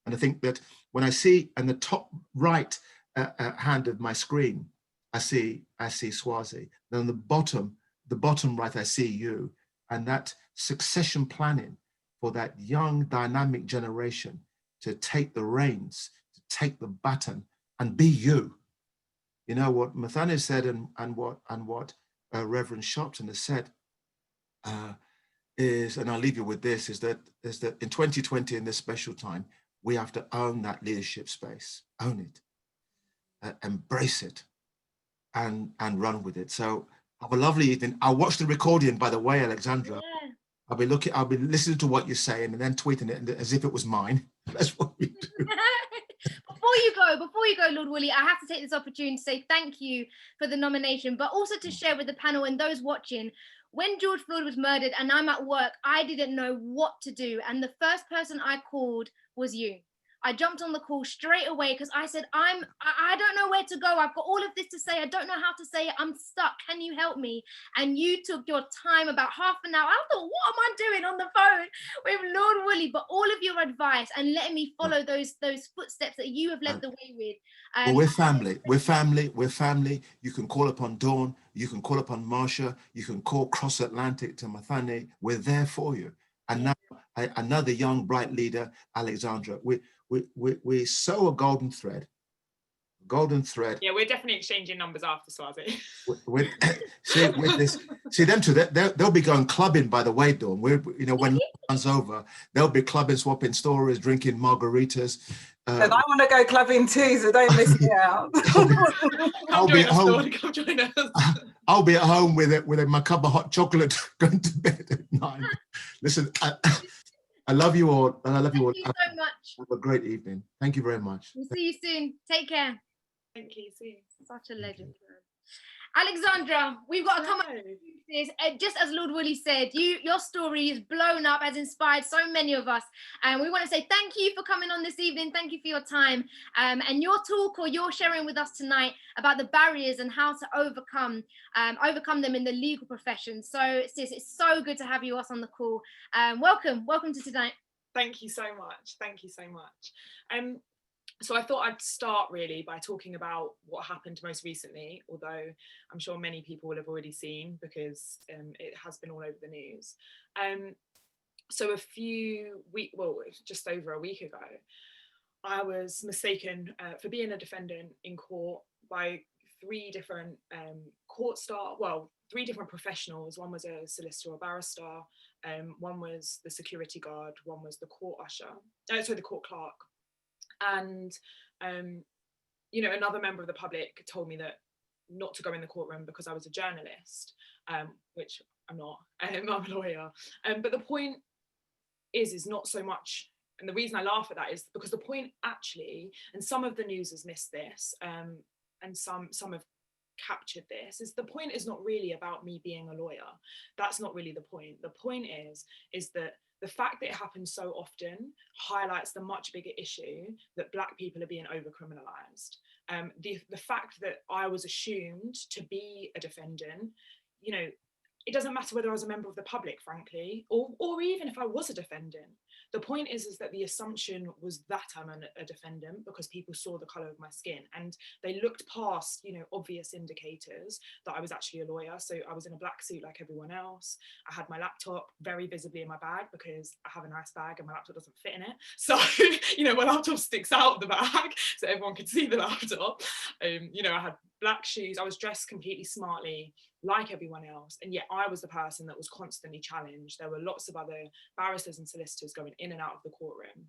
And I think that when I see in the top right hand of my screen, I see Swazi. Then the bottom right, I see you, and that succession planning for that young dynamic generation to take the reins, to take the baton and be you. You know what Mathania said and what Reverend Sharpton has said is, and I'll leave you with this, is that in 2020, in this special time, we have to own that leadership space, own it, embrace it, and run with it. So have a lovely evening. I'll watch the recording, by the way, Alexandra. Yeah. I'll be listening to what you're saying and then tweeting it as if it was mine. That's what we do. Before you go, Lord Woolley, I have to take this opportunity to say thank you for the nomination, but also to share with the panel and those watching. When George Floyd was murdered and I'm at work, I didn't know what to do. And the first person I called was you. I jumped on the call straight away because I said, I don't know where to go. I've got all of this to say. I don't know how to say it. I'm stuck. Can you help me? And you took your time, about half an hour. I thought, what am I doing on the phone with Lord Woolley? But all of your advice and letting me follow those footsteps that you have led the way with. Well, we're family. We're family. We're family. You can call upon Dawn. You can call upon Marsha. You can call Cross Atlantic to Mathane. We're there for you. And now another young, bright leader, Alexandra. We sew a golden thread. Yeah, we're definitely exchanging numbers after Swazi. See them two. They'll be going clubbing. By the way, Dawn. When lockdown's over, they'll be clubbing, swapping stories, drinking margaritas. And I want to go clubbing too, so don't miss me out. I'll be at home. Come join us. I'll be at home with my cup of hot chocolate, going to bed at 9. Listen. I love you all, and I love you all. Thank you so much. Have a great evening. Thank you very much. We'll see you soon. Take care. Thank you. See you. Such a legend. Alexandra, we've got to come up with this. Just as Lord Woolley said, your story is blown up, has inspired so many of us. And we want to say thank you for coming on this evening. Thank you for your time. And your talk, or your sharing with us tonight about the barriers and how to overcome them in the legal profession. So sis, it's so good to have you on the call. Welcome to tonight. Thank you so much. Thank you so much. So I thought I'd start really by talking about what happened most recently, although I'm sure many people will have already seen because it has been all over the news. So just over a week ago, I was mistaken for being a defendant in court by 3 different three different professionals. One was a solicitor or barrister, one was the security guard, one was the court the court clerk. And, another member of the public told me that not to go in the courtroom because I was a journalist, which I'm not. I'm a lawyer. But the point is not so much And the reason I laugh at that is because the point actually, and some of the news has missed this, and some have captured this, is the point is not really about me being a lawyer. That's not really the point. The point is that the fact that it happens so often highlights the much bigger issue that Black people are being over-criminalised. The fact that I was assumed to be a defendant, you know, it doesn't matter whether I was a member of the public, frankly, or even if I was a defendant. The point is that the assumption was that I'm a defendant because people saw the colour of my skin, and they looked past, you know, obvious indicators that I was actually a lawyer. So I was in a black suit like everyone else. I had my laptop very visibly in my bag because I have a nice bag and my laptop doesn't fit in it. So, you know, my laptop sticks out of the bag so everyone could see the laptop. You know, I had black shoes. I was dressed completely smartly like everyone else, and yet I was the person that was constantly challenged. There were lots of other barristers and solicitors going in and out of the courtroom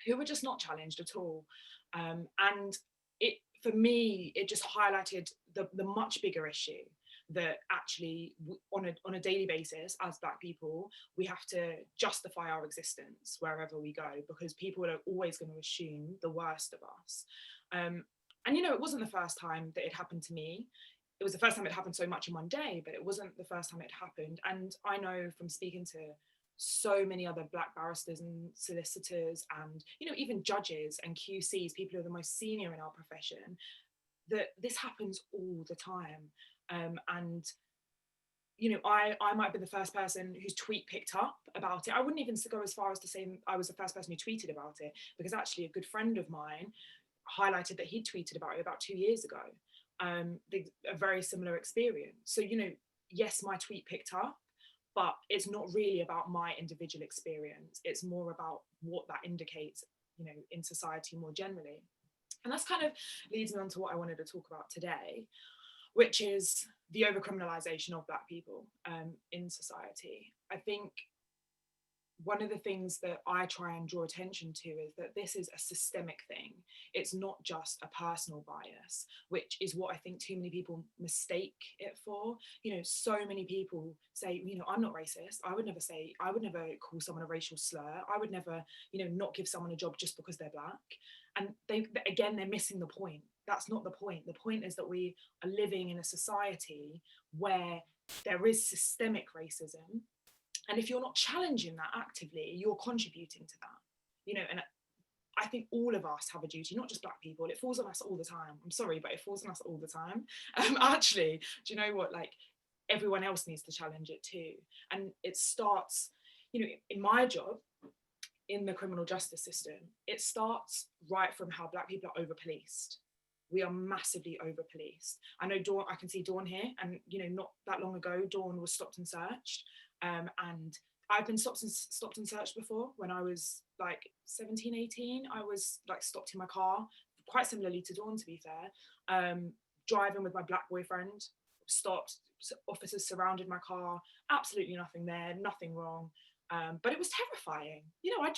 who were just not challenged at all. And it, for me, it just highlighted the much bigger issue that actually on a daily basis as Black people, we have to justify our existence wherever we go, because people are always going to assume the worst of us. And you know, it wasn't the first time that it happened to me. It was the first time it happened so much in one day, but it wasn't the first time it happened. And I know from speaking to so many other Black barristers and solicitors and, you know, even judges and QCs, people who are the most senior in our profession, that this happens all the time. And, you know, I might have been the first person whose tweet picked up about it. I wouldn't even go as far as to say I was the first person who tweeted about it, because actually a good friend of mine highlighted that he'd tweeted about it about 2 years ago. A very similar experience. So, you know, yes, my tweet picked up, but it's not really about my individual experience. It's more about what that indicates, you know, in society more generally. And that's kind of leads me on to what I wanted to talk about today, which is the overcriminalization of Black people in society. I think one of the things that I try and draw attention to is that this is a systemic thing. It's not just a personal bias, which is what I think too many people mistake it for. You know, so many people say, you know, I'm not racist. I would never call someone a racial slur. I would never, you know, not give someone a job just because they're Black. And they're missing the point. That's not the point. The point is that we are living in a society where there is systemic racism. And if you're not challenging that actively, you're contributing to that, you know. And I think all of us have a duty, not just Black people. It falls on us all the time. I'm sorry, but it falls on us all the time. Actually, do you know what? Like, everyone else needs to challenge it too. And it starts, you know, in my job, in the criminal justice system, it starts right from how Black people are over-policed. We are massively over-policed. I know Dawn, I can see Dawn here, and, you know, not that long ago, Dawn was stopped and searched. And I've been stopped and searched before. When I was like 17, 18, I was like stopped in my car, quite similarly to Dawn, to be fair, driving with my Black boyfriend, stopped, officers surrounded my car, absolutely nothing there, nothing wrong. But it was terrifying. You know, I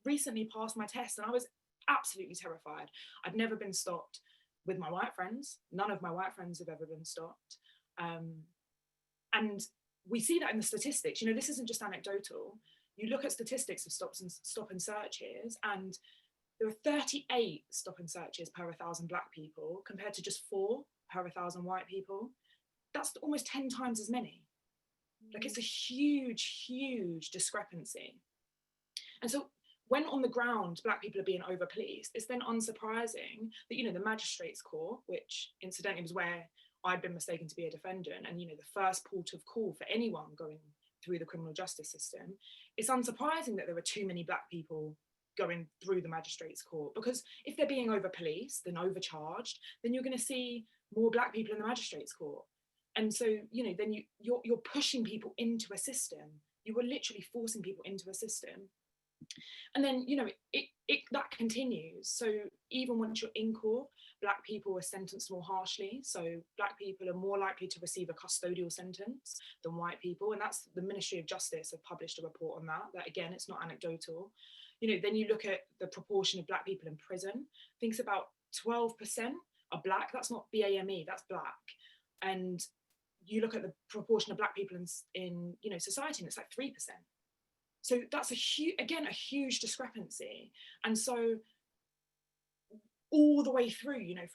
recently passed my test and I was absolutely terrified. I've never been stopped with my white friends. None of my white friends have ever been stopped. And we see that in the statistics. You know, this isn't just anecdotal. You look at statistics of stop and searches, and there are 38 stop and searches per 1,000 Black people compared to just 4 per 1,000 white people. That's almost 10 times as many. Like, it's a huge, huge discrepancy. And so when on the ground Black people are being over-policed, it's then unsurprising that, you know, the magistrates court, which incidentally was where I'd been mistaken to be a defendant, and, you know, the first port of call for anyone going through the criminal justice system, it's unsurprising that there were too many Black people going through the magistrates court, because if they're being over-policed and overcharged, then you're going to see more Black people in the magistrates court. And so, you know, then you're pushing people into a system. You were literally forcing people into a system. And then, you know, that continues. So even once you're in court, Black people are sentenced more harshly. So Black people are more likely to receive a custodial sentence than white people. And that's the Ministry of Justice have published a report on that again, it's not anecdotal. You know, then you look at the proportion of Black people in prison. I think it's about 12% are Black. That's not BAME, that's Black. And you look at the proportion of Black people in you know, society, and it's like 3%. So that's a huge discrepancy. And so all the way through, you know,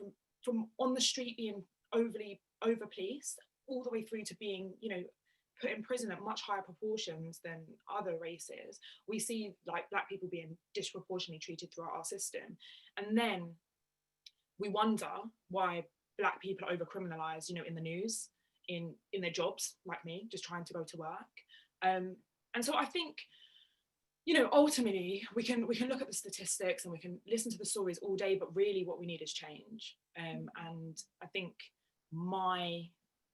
from on the street being overly over policed, all the way through to being, you know, put in prison at much higher proportions than other races, we see like Black people being disproportionately treated throughout our system. And then we wonder why Black people are over criminalized, you know, in the news, in their jobs, like me, just trying to go to work. And so I think, you know, ultimately we can look at the statistics and we can listen to the stories all day, but really what we need is change. And I think my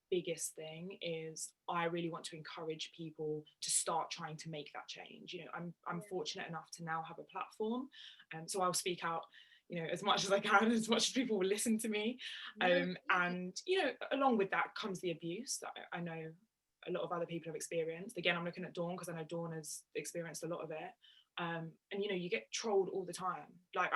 biggest thing is I really want to encourage people to start trying to make that change. You know, I'm fortunate enough to now have a platform, so I'll speak out, you know, as much as I can, as much as people will listen to me. And you know, along with that comes the abuse that I know a lot of other people have experienced. Again, I'm looking at Dawn because I know Dawn has experienced a lot of it. And you know, you get trolled all the time. Like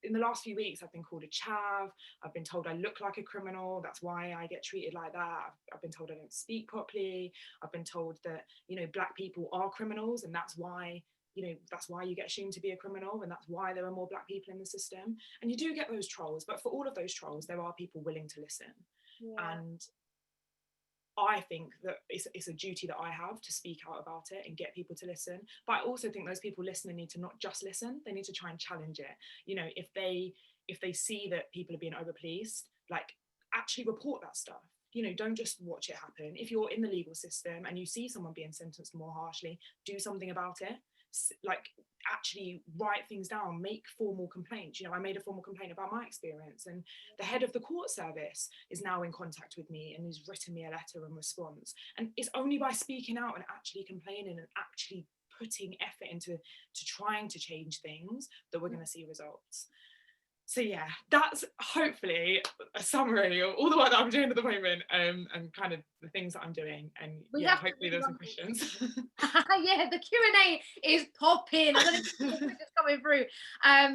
in the last few weeks, I've been called a chav. I've been told I look like a criminal. That's why I get treated like that. I've been told I don't speak properly. I've been told that, you know, Black people are criminals, and that's why, you know, that's why you get assumed to be a criminal, and that's why there are more Black people in the system. And you do get those trolls, but for all of those trolls, there are people willing to listen. And I think that it's a duty that I have to speak out about it and get people to listen. But I also think those people listening need to not just listen, they need to try and challenge it. You know, if they see that people are being overpoliced, like actually report that stuff. You know, don't just watch it happen. If you're in the legal system and you see someone being sentenced more harshly, do something about it. Like actually write things down, make formal complaints. You know, I made a formal complaint about my experience, and the head of the court service is now in contact with me and has written me a letter in response. And it's only by speaking out and actually complaining and actually putting effort into trying to change things that we're going to see results. So yeah, that's hopefully a summary of all the work that I'm doing at the moment, and kind of the things that I'm doing. And yeah, hopefully there's some questions. Yeah, the Q&A is popping. I don't know if it's coming through.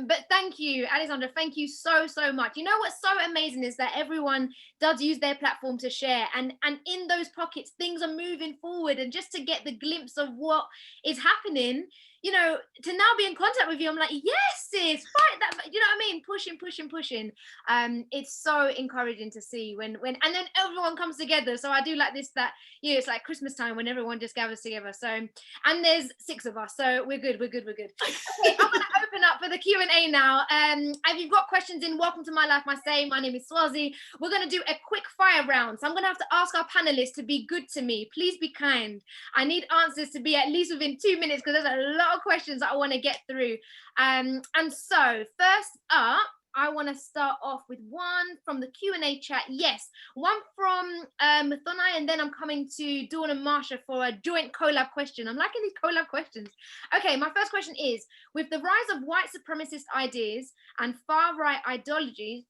But thank you, Alexandra. Thank you so much. You know what's so amazing is that everyone does use their platform to share, and in those pockets, things are moving forward. And just to get the glimpse of what is happening, you know, to now be in contact with you, I'm like, yes, sis, fight that. You know what I mean? Pushing. It's so encouraging to see when and then everyone comes together. So I do like this, that, you know, it's like Christmas time when everyone just gathers together. So, and there's 6 of us, so we're good. Okay, I'm gonna open up for the Q&A now. If you've got questions in, welcome to My Life, My Say. My name is Swazi. We're gonna do a quick fire round. So I'm gonna have to ask our panelists to be good to me. Please be kind. I need answers to be at least within 2 minutes because there's a lot of questions that I want to get through. And so first up, I want to start off with one from the Q&A chat. Yes, one from Mathonai, and then I'm coming to Dawn and Marsha for a joint collab question. I'm liking these collab questions. Okay, my first question is, with the rise of white supremacist ideas and far-right ideologies,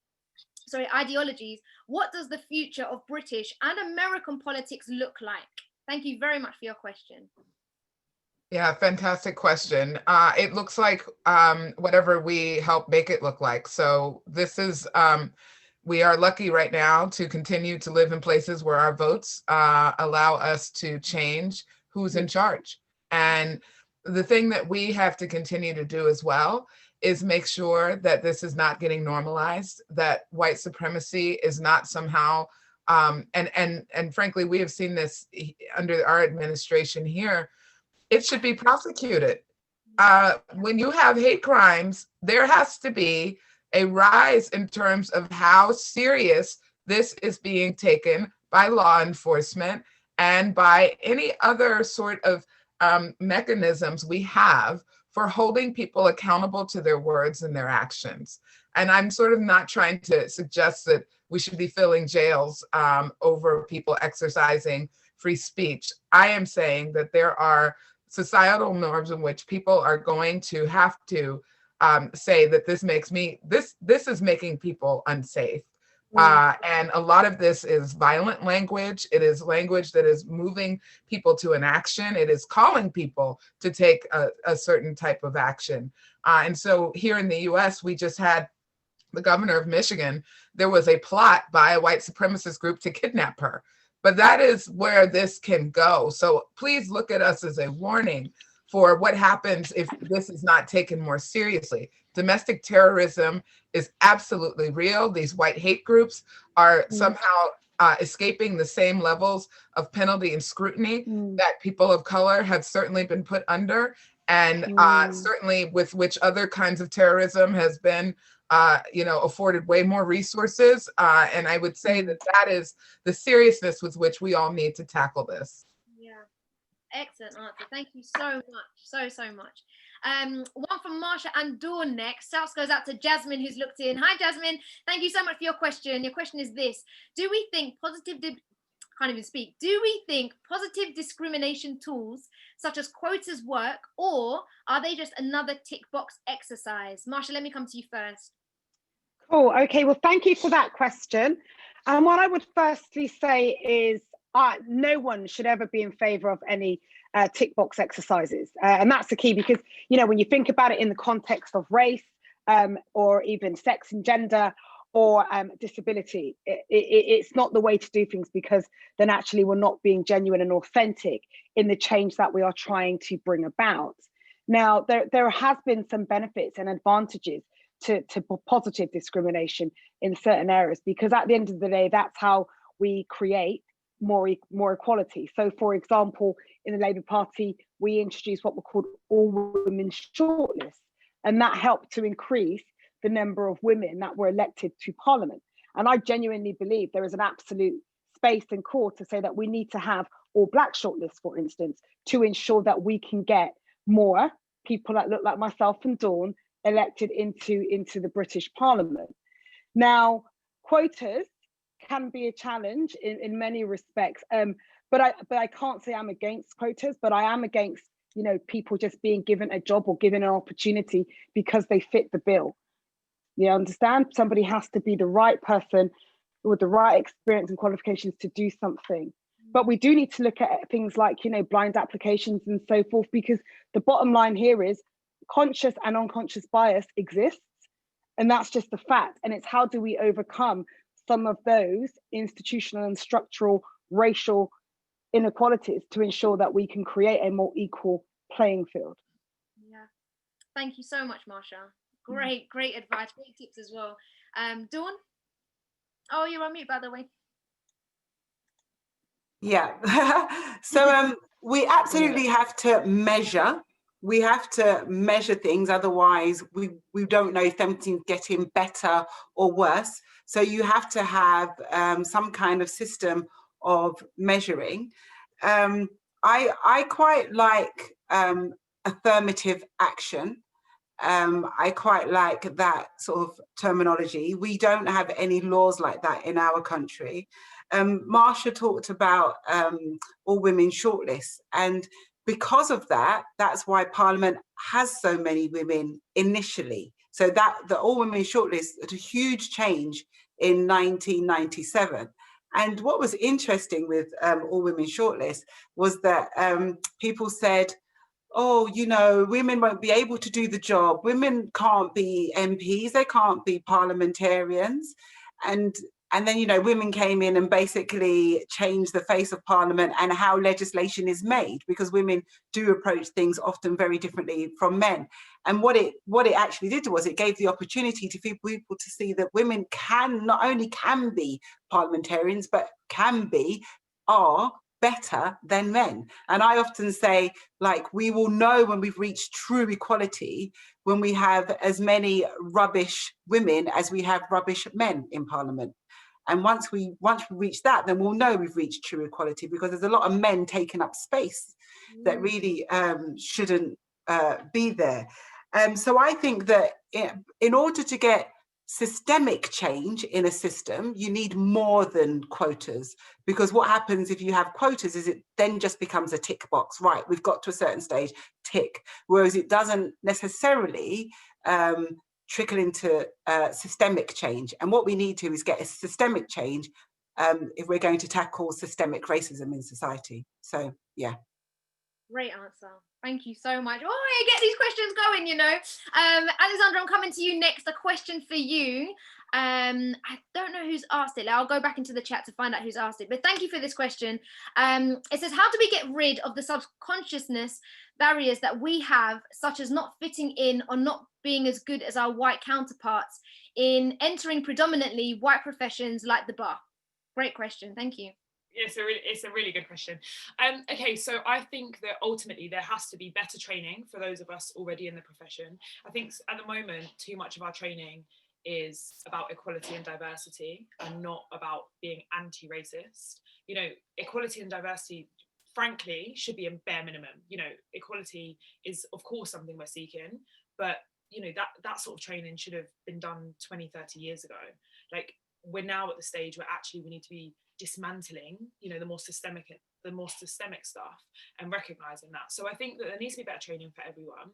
what does the future of British and American politics look like? Thank you very much for your question. Yeah, fantastic question. It looks like whatever we help make it look like. So this is, we are lucky right now to continue to live in places where our votes allow us to change who's in charge. And the thing that we have to continue to do as well is make sure that this is not getting normalized, that white supremacy is not somehow, and frankly, we have seen this under our administration here. It should be prosecuted. When you have hate crimes, there has to be a rise in terms of how serious this is being taken by law enforcement and by any other sort of mechanisms we have for holding people accountable to their words and their actions. And I'm sort of not trying to suggest that we should be filling jails over people exercising free speech. I am saying that there are societal norms in which people are going to have to say that this is making people unsafe. And a lot of this is violent language. It is language that is moving people to an action. It is calling people to take a certain type of action. And so here in the US, we just had the governor of Michigan. There was a plot by a white supremacist group to kidnap her. But that is where this can go. So please look at us as a warning for what happens if this is not taken more seriously. Domestic terrorism is absolutely real. These white hate groups are somehow escaping the same levels of penalty and scrutiny that people of color have certainly been put under, and certainly with which other kinds of terrorism has been afforded way more resources. And I would say that that is the seriousness with which we all need to tackle this. Yeah, excellent answer. Thank you so much, so much. One from Marsha and Dawn next. Shouts goes out to Jasmine, who's looked in. Hi, Jasmine. Thank you so much for your question. Your question is this: do we think can't even speak. Do we think positive discrimination tools such as quotas work, or are they just another tick box exercise? Marsha, let me come to you first. Cool. Okay. Well, thank you for that question. And what I would firstly say is no one should ever be in favor of any tick box exercises. And that's the key, because, when you think about it in the context of race or even sex and gender or disability, it's not the way to do things, because then actually we're not being genuine and authentic in the change that we are trying to bring about. Now, there has been some benefits and advantages to positive discrimination in certain areas, because at the end of the day, that's how we create more equality. So, for example, in the Labour Party, we introduced what were called all women shortlists, and that helped to increase the number of women that were elected to Parliament. And I genuinely believe there is an absolute space in court to say that we need to have all black shortlists, for instance, to ensure that we can get more people that look like myself and Dawn elected into the British Parliament. Now, quotas can be a challenge in many respects, but I can't say I'm against quotas, but I am against people just being given a job or given an opportunity because they fit the bill. You understand? Somebody has to be the right person with the right experience and qualifications to do something. But we do need to look at things like, blind applications and so forth, because the bottom line here is conscious and unconscious bias exists. And that's just a fact. And it's how do we overcome some of those institutional and structural racial inequalities to ensure that we can create a more equal playing field. Yeah. Thank you so much, Marsha. Great advice, great tips as well. Dawn? Oh, you're on mute, by the way. Yeah. So we absolutely have to measure. We have to measure things, otherwise we don't know if something's getting better or worse. So you have to have some kind of system of measuring. I quite like affirmative action. I quite like that sort of terminology. We don't have any laws like that in our country. Marsha talked about all women shortlists, and because of that, that's why Parliament has so many women initially. So that the all women shortlist is a huge change in 1997. And what was interesting with all women shortlist was that people said, oh, women won't be able to do the job. Women can't be MPs, they can't be parliamentarians. And then, women came in and basically changed the face of Parliament and how legislation is made, because women do approach things often very differently from men. And what it actually did was it gave the opportunity to people to see that women not only can be parliamentarians, but are better than men. And I often say, we will know when we've reached true equality when we have as many rubbish women as we have rubbish men in Parliament. And once we reach that, then we'll know we've reached true equality, because there's a lot of men taking up space that really shouldn't be there. So I think that in order to get systemic change in a system, you need more than quotas, because what happens if you have quotas is it then just becomes a tick box. Right, we've got to a certain stage, tick, whereas it doesn't necessarily trickle into systemic change. And what we need to is get a systemic change if we're going to tackle systemic racism in society. So yeah. Great answer. Thank you so much. Oh, I get these questions going, you know. Alexandra, I'm coming to you next. A question for you. I don't know who's asked it. I'll go back into the chat to find out who's asked it. But thank you for this question. It says, how do we get rid of the subconsciousness barriers that we have, such as not fitting in or not being as good as our white counterparts in entering predominantly white professions like the bar? Great question. Thank you. It's a really good question. Okay, so I think that ultimately there has to be better training for those of us already in the profession. I think at the moment, too much of our training is about equality and diversity and not about being anti-racist. You know, equality and diversity, frankly, should be a bare minimum. You know, equality is, of course, something we're seeking, but, you know, that sort of training should have been done 20, 30 years ago. Like, we're now at the stage where actually we need to be dismantling, you know, the more systemic stuff and recognizing that. So I think that there needs to be better training for everyone.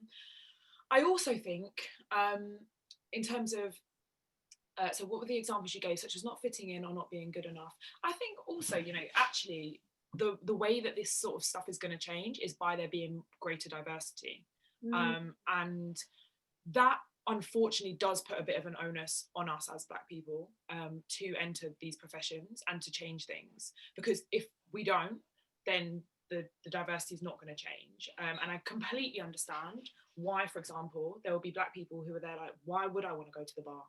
I also think in terms of so what were the examples you gave, such as not fitting in or not being good enough? I think also, you know, actually the way that this sort of stuff is going to change is by there being greater diversity. And that unfortunately does put a bit of an onus on us as Black people to enter these professions and to change things, because if we don't, then the diversity is not going to change. And I completely understand why, for example, there will be Black people who are there like, why would I want to go to the bar?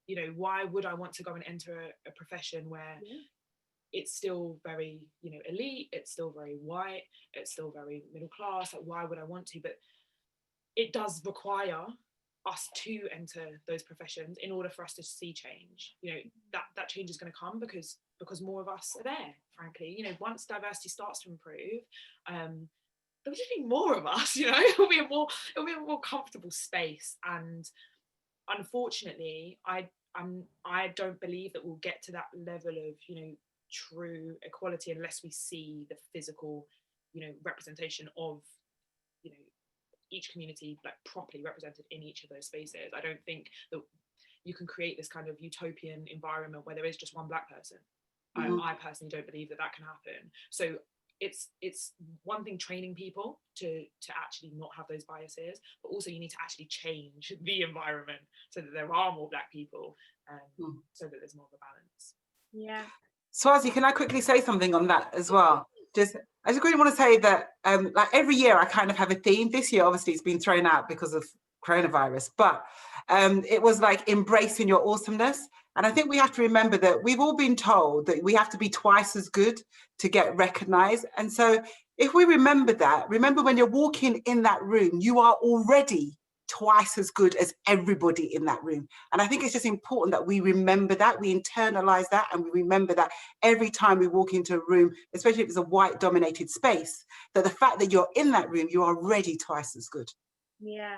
You know, why would I want to go and enter a profession where it's still very, you know, elite, it's still very white, it's still very middle class? Like, why would I want to? But it does require us to enter those professions in order for us to see change. You know, that change is going to come because more of us are there, frankly. You know, once diversity starts to improve, there'll just be more of us, you know. it'll be a more comfortable space. And unfortunately, I don't believe that we'll get to that level of, you know, true equality unless we see the physical, you know, representation of, you know, each community like properly represented in each of those spaces. I don't think that you can create this kind of utopian environment where there is just one Black person. I personally don't believe that can happen. So it's one thing training people to actually not have those biases, but also you need to actually change the environment so that there are more Black people, so that there's more of a balance. Yeah. Swazi, can I quickly say something on that as well? I just really want to say that like every year I kind of have a theme. This year, obviously, it's been thrown out because of coronavirus, but it was like embracing your awesomeness. And I think we have to remember that we've all been told that we have to be twice as good to get recognized. And so if we remember that, remember when you're walking in that room, you are already twice as good as everybody in that room. And I think it's just important that we remember that, we internalize that, and we remember that every time we walk into a room, especially if it's a white dominated space, that the fact that you're in that room, you are already twice as good. Yeah.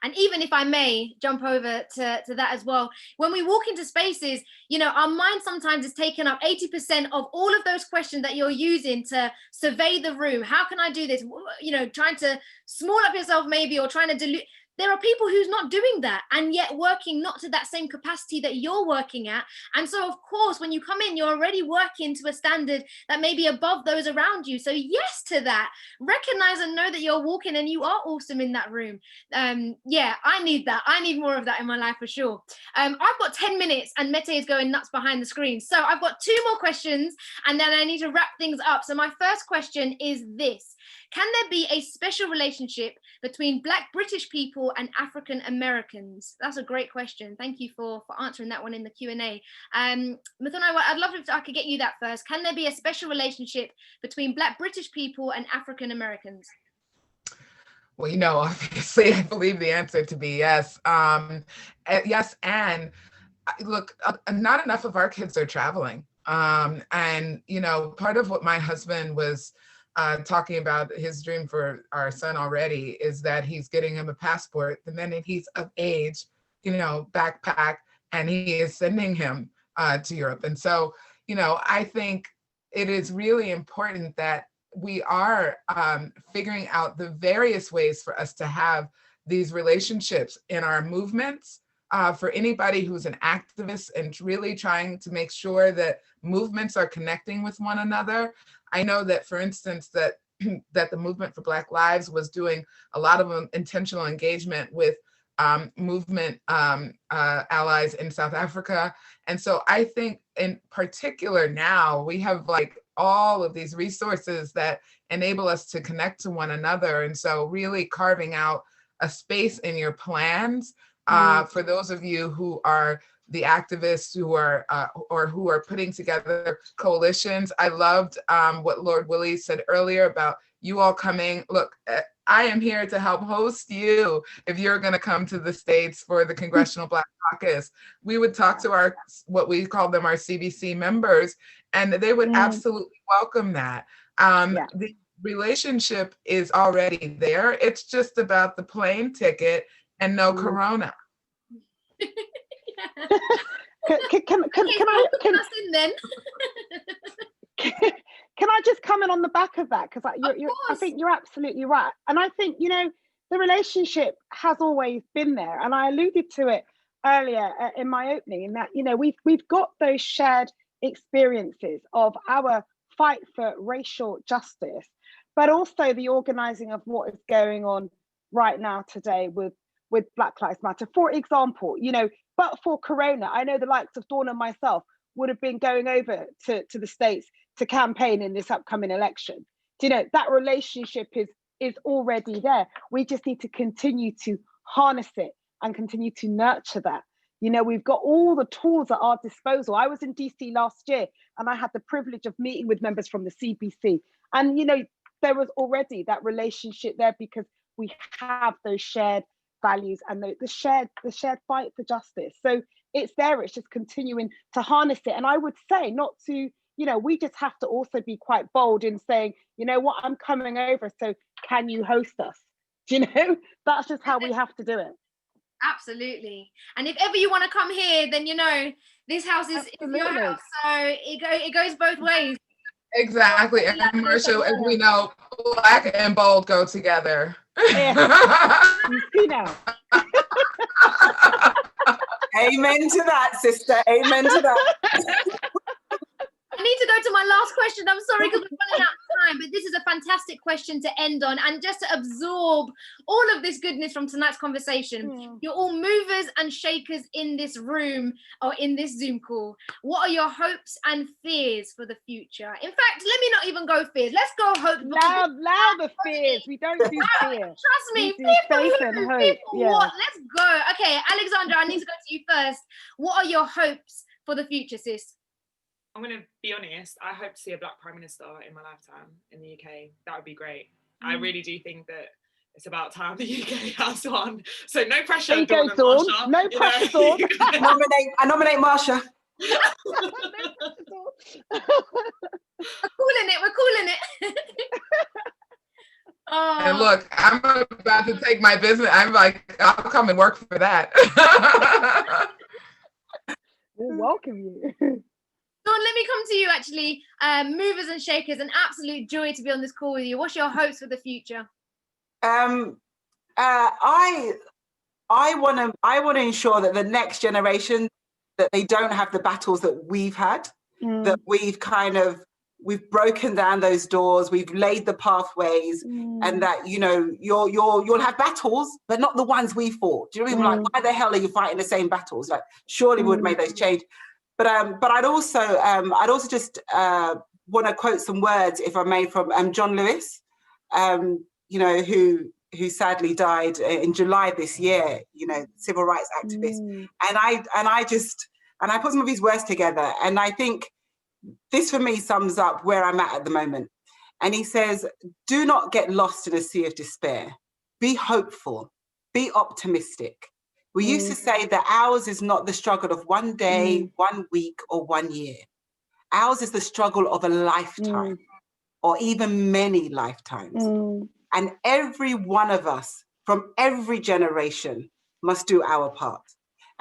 And even if I may jump over to that as well, when we walk into spaces, you know, our mind sometimes is taken up 80% of all of those questions that you're using to survey the room. How can I do this? You know, trying to small up yourself maybe, or trying to dilute. There are people who's not doing that and yet working not to that same capacity that you're working at. And so, of course, when you come in, you're already working to a standard that may be above those around you. So yes to that. Recognize and know that you're walking and you are awesome in that room. Yeah, I need that. I need more of that in my life for sure. I've got 10 minutes and Mete is going nuts behind the screen. So I've got 2 more questions and then I need to wrap things up. So my first question is this. Can there be a special relationship between Black British people and African Americans? That's a great question. Thank you for answering that one in the Q&A. Muthana, I'd love if I could get you that first. Can there be a special relationship between Black British people and African Americans? Well, you know, obviously, I believe the answer to be yes. Yes, and look, not enough of our kids are traveling. And, you know, part of what my husband was talking about, his dream for our son already, is that he's getting him a passport the minute he's of age, you know, backpack, and he is sending him to Europe. And so, you know, I think it is really important that we are figuring out the various ways for us to have these relationships in our movements, for anybody who's an activist and really trying to make sure that movements are connecting with one another. I know that, for instance, that that the Movement for Black Lives was doing a lot of intentional engagement with movement allies in South Africa. And so I think in particular now we have like all of these resources that enable us to connect to one another. And so really carving out a space in your plans for those of you who are the activists who are or who are putting together coalitions. I loved what Lord Willie said earlier about you all coming. Look, I am here to help host you if you're going to come to the States for the Congressional Black Caucus. We would talk to our, what we call them, our CBC members, and they would absolutely welcome that. The relationship is already there. It's just about the plane ticket and no corona. Can I just come in on the back of that? Because I think you're absolutely right. And I think, you know, the relationship has always been there. And I alluded to it earlier in my opening, in that, you know, we've got those shared experiences of our fight for racial justice, but also the organizing of what is going on right now today with Black Lives Matter. For example, you know, but for Corona, I know the likes of Dawn and myself would have been going over to the States to campaign in this upcoming election. You know, that relationship is already there. We just need to continue to harness it and continue to nurture that. You know, we've got all the tools at our disposal. I was in DC last year and I had the privilege of meeting with members from the CBC. And, you know, there was already that relationship there because we have those shared values and the shared fight for justice. So it's there, it's just continuing to harness it. And I would say not to, you know, we just have to also be quite bold in saying, you know what, I'm coming over, so can you host us? Do you know, that's just how we have to do it. Absolutely. And if ever you want to come here, then, you know, this house is your house, so it goes both ways. Exactly. And Marcia, as we know, black and bold go together. You know. Amen to that, sister. Amen to that. I need to go to my last question. I'm sorry because we're running out of time, but this is a fantastic question to end on. And just to absorb all of this goodness from tonight's conversation, you're all movers and shakers in this room or in this Zoom call. What are your hopes and fears for the future? In fact, let me not even go fears. Let's go hope. Loud the fears. We don't do fear. Trust me. Faith and hope. Yeah. What? Let's go. Okay, Alexandra, I need to go to you first. What are your hopes for the future, sis? I'm going to be honest, I hope to see a Black Prime Minister in my lifetime in the UK. That would be great. I really do think that it's about time the UK has one. So no pressure, Dawn and Marsha. No pressure, Dawn. I nominate Marsha. We're calling it. Oh. And look, I'm about to take my business. I'm like, I'll come and work for that. We'll welcome you. Dawn, let me come to you actually. Movers and shakers, an absolute joy to be on this call with you. What's your hopes for the future? I want to ensure that the next generation, that they don't have the battles that we've had, that we've broken down those doors, we've laid the pathways, and that, you know, you'll have battles, but not the ones we fought. Do you know what I mean? Like, why the hell are you fighting the same battles? Like, surely we would make those change. But I'd also just want to quote some words, if I may, from John Lewis, you know, who sadly died in July this year. You know, civil rights activist, and I put some of his words together, and I think this for me sums up where I'm at the moment. And he says, "Do not get lost in a sea of despair. Be hopeful. Be optimistic. We used to say that ours is not the struggle of one day, 1 week, or 1 year. Ours is the struggle of a lifetime, or even many lifetimes. And every one of us from every generation must do our part.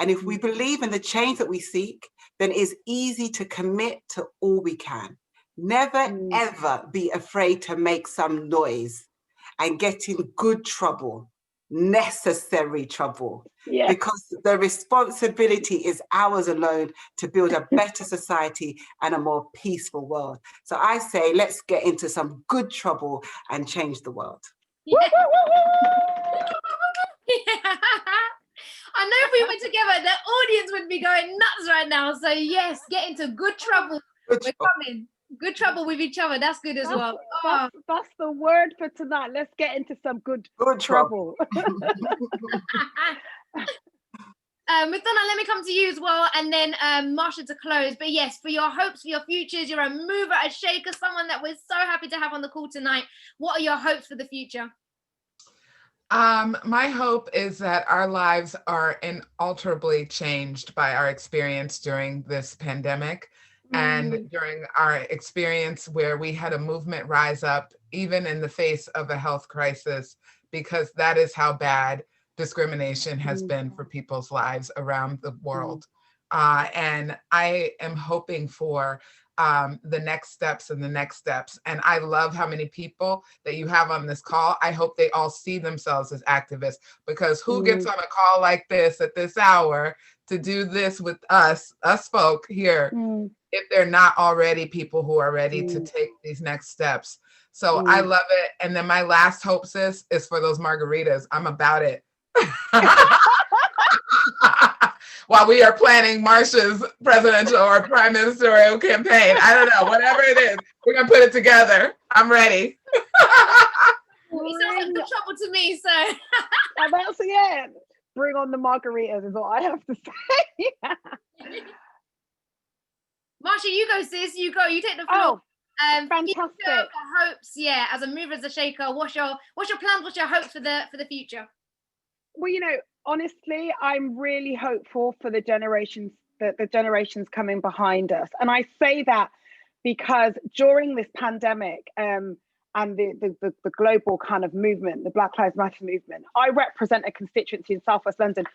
And if we believe in the change that we seek, then it's easy to commit to all we can. Never, ever be afraid to make some noise and get in good trouble necessary trouble. Yeah. Because the responsibility is ours alone to build a better society and a more peaceful world. So I say, let's get into some good trouble and change the world. Yeah. I know if we were together, the audience would be going nuts right now. So yes, get into good trouble. We're coming. Good trouble with each other. That's good as well. That's the word for tonight. Let's get into some good trouble. Mithana, let me come to you as well, and then Marsha to close. But yes, for your hopes, for your futures, you're a mover, a shaker, someone that we're so happy to have on the call tonight. What are your hopes for the future? My hope is that our lives are inalterably changed by our experience during this pandemic and during our experience where we had a movement rise up, even in the face of a health crisis, because that is how bad discrimination has been for people's lives around the world. And I am hoping for the next steps and the next steps. And I love how many people that you have on this call. I hope they all see themselves as activists, because who gets on a call like this at this hour to do this with us folk here, if they're not already people who are ready to take these next steps. So I love it. And then my last hope, sis, is for those margaritas. I'm about it. While we are planning Marsha's presidential or prime ministerial campaign. I don't know, whatever it is, we're gonna put it together. I'm ready. It sounds like good trouble to me, so. That's it. Bring on the margaritas is all I have to say. Marsha, you go, sis. You go. You take the floor. Fantastic. Hopes, yeah. As a mover, as a shaker, what's your plans? What's your hopes for the future? Well, you know, honestly, I'm really hopeful for the generations coming behind us. And I say that because during this pandemic and the global kind of movement, the Black Lives Matter movement, I represent a constituency in Southwest London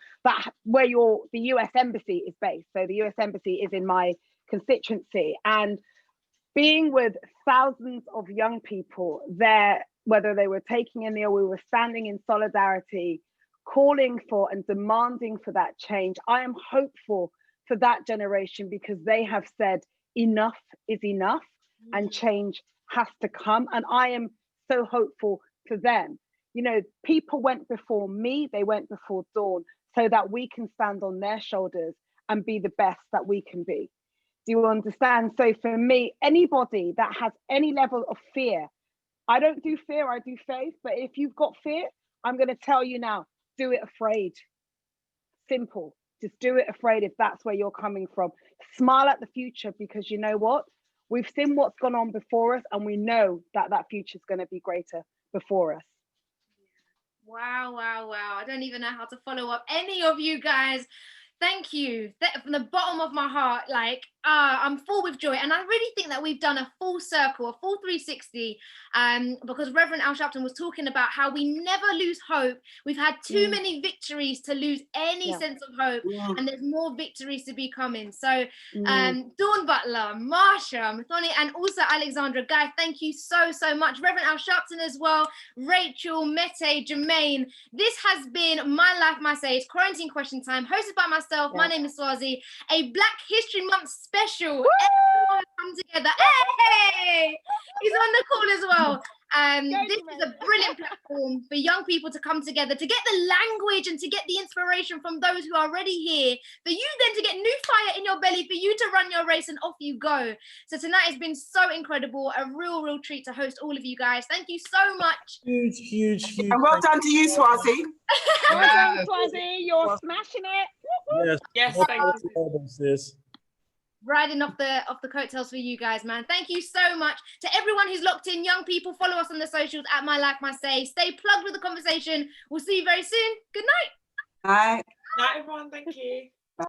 where the US Embassy is based. So the US Embassy is in my constituency, and being with thousands of young people there, whether they were taking a knee, we were standing in solidarity, calling for and demanding for that change. I am hopeful for that generation because they have said enough is enough and change has to come. And I am so hopeful for them. You know, people went before me, they went before Dawn, so that we can stand on their shoulders and be the best that we can be. Do you understand? So for me, anybody that has any level of fear, I don't do fear, I do faith. But if you've got fear, I'm going to tell you now, do it afraid. Simple. Just do it afraid if that's where you're coming from. Smile at the future, because you know what? We've seen what's gone on before us, and we know that future is going to be greater before us. Wow. I don't even know how to follow up any of you guys. Thank you. From the bottom of my heart, I'm full with joy. And I really think that we've done a full circle, a full 360, because Reverend Al Sharpton was talking about how we never lose hope. We've had too many victories to lose any sense of hope, and there's more victories to be coming. So Dawn Butler, Marsha, Mithoni, and also Alexandra, Guy, thank you so much. Reverend Al Sharpton as well, Rachel, Mete, Jermaine. This has been My Life, My Say. It's Quarantine Question Time, hosted by myself. My name is Swazi, a Black History Month special. Everyone come together. Hey! He's on the call as well. This is a brilliant platform for young people to come together, to get the language and to get the inspiration from those who are already here, for you then to get new fire in your belly, for you to run your race, and off you go. So tonight has been so incredible, a real treat to host all of you guys. Thank you so much. Huge. And well done to you, Swazi. Well done, Swazi. You're smashing it. Yes, thank you. Sis. Riding off the coattails for you guys, man. Thank you so much to everyone who's locked in. Young people, follow us on the socials at My Life, My Say. Stay plugged with the conversation. We'll see you very soon. Good night. Bye. Night, everyone. Thank you.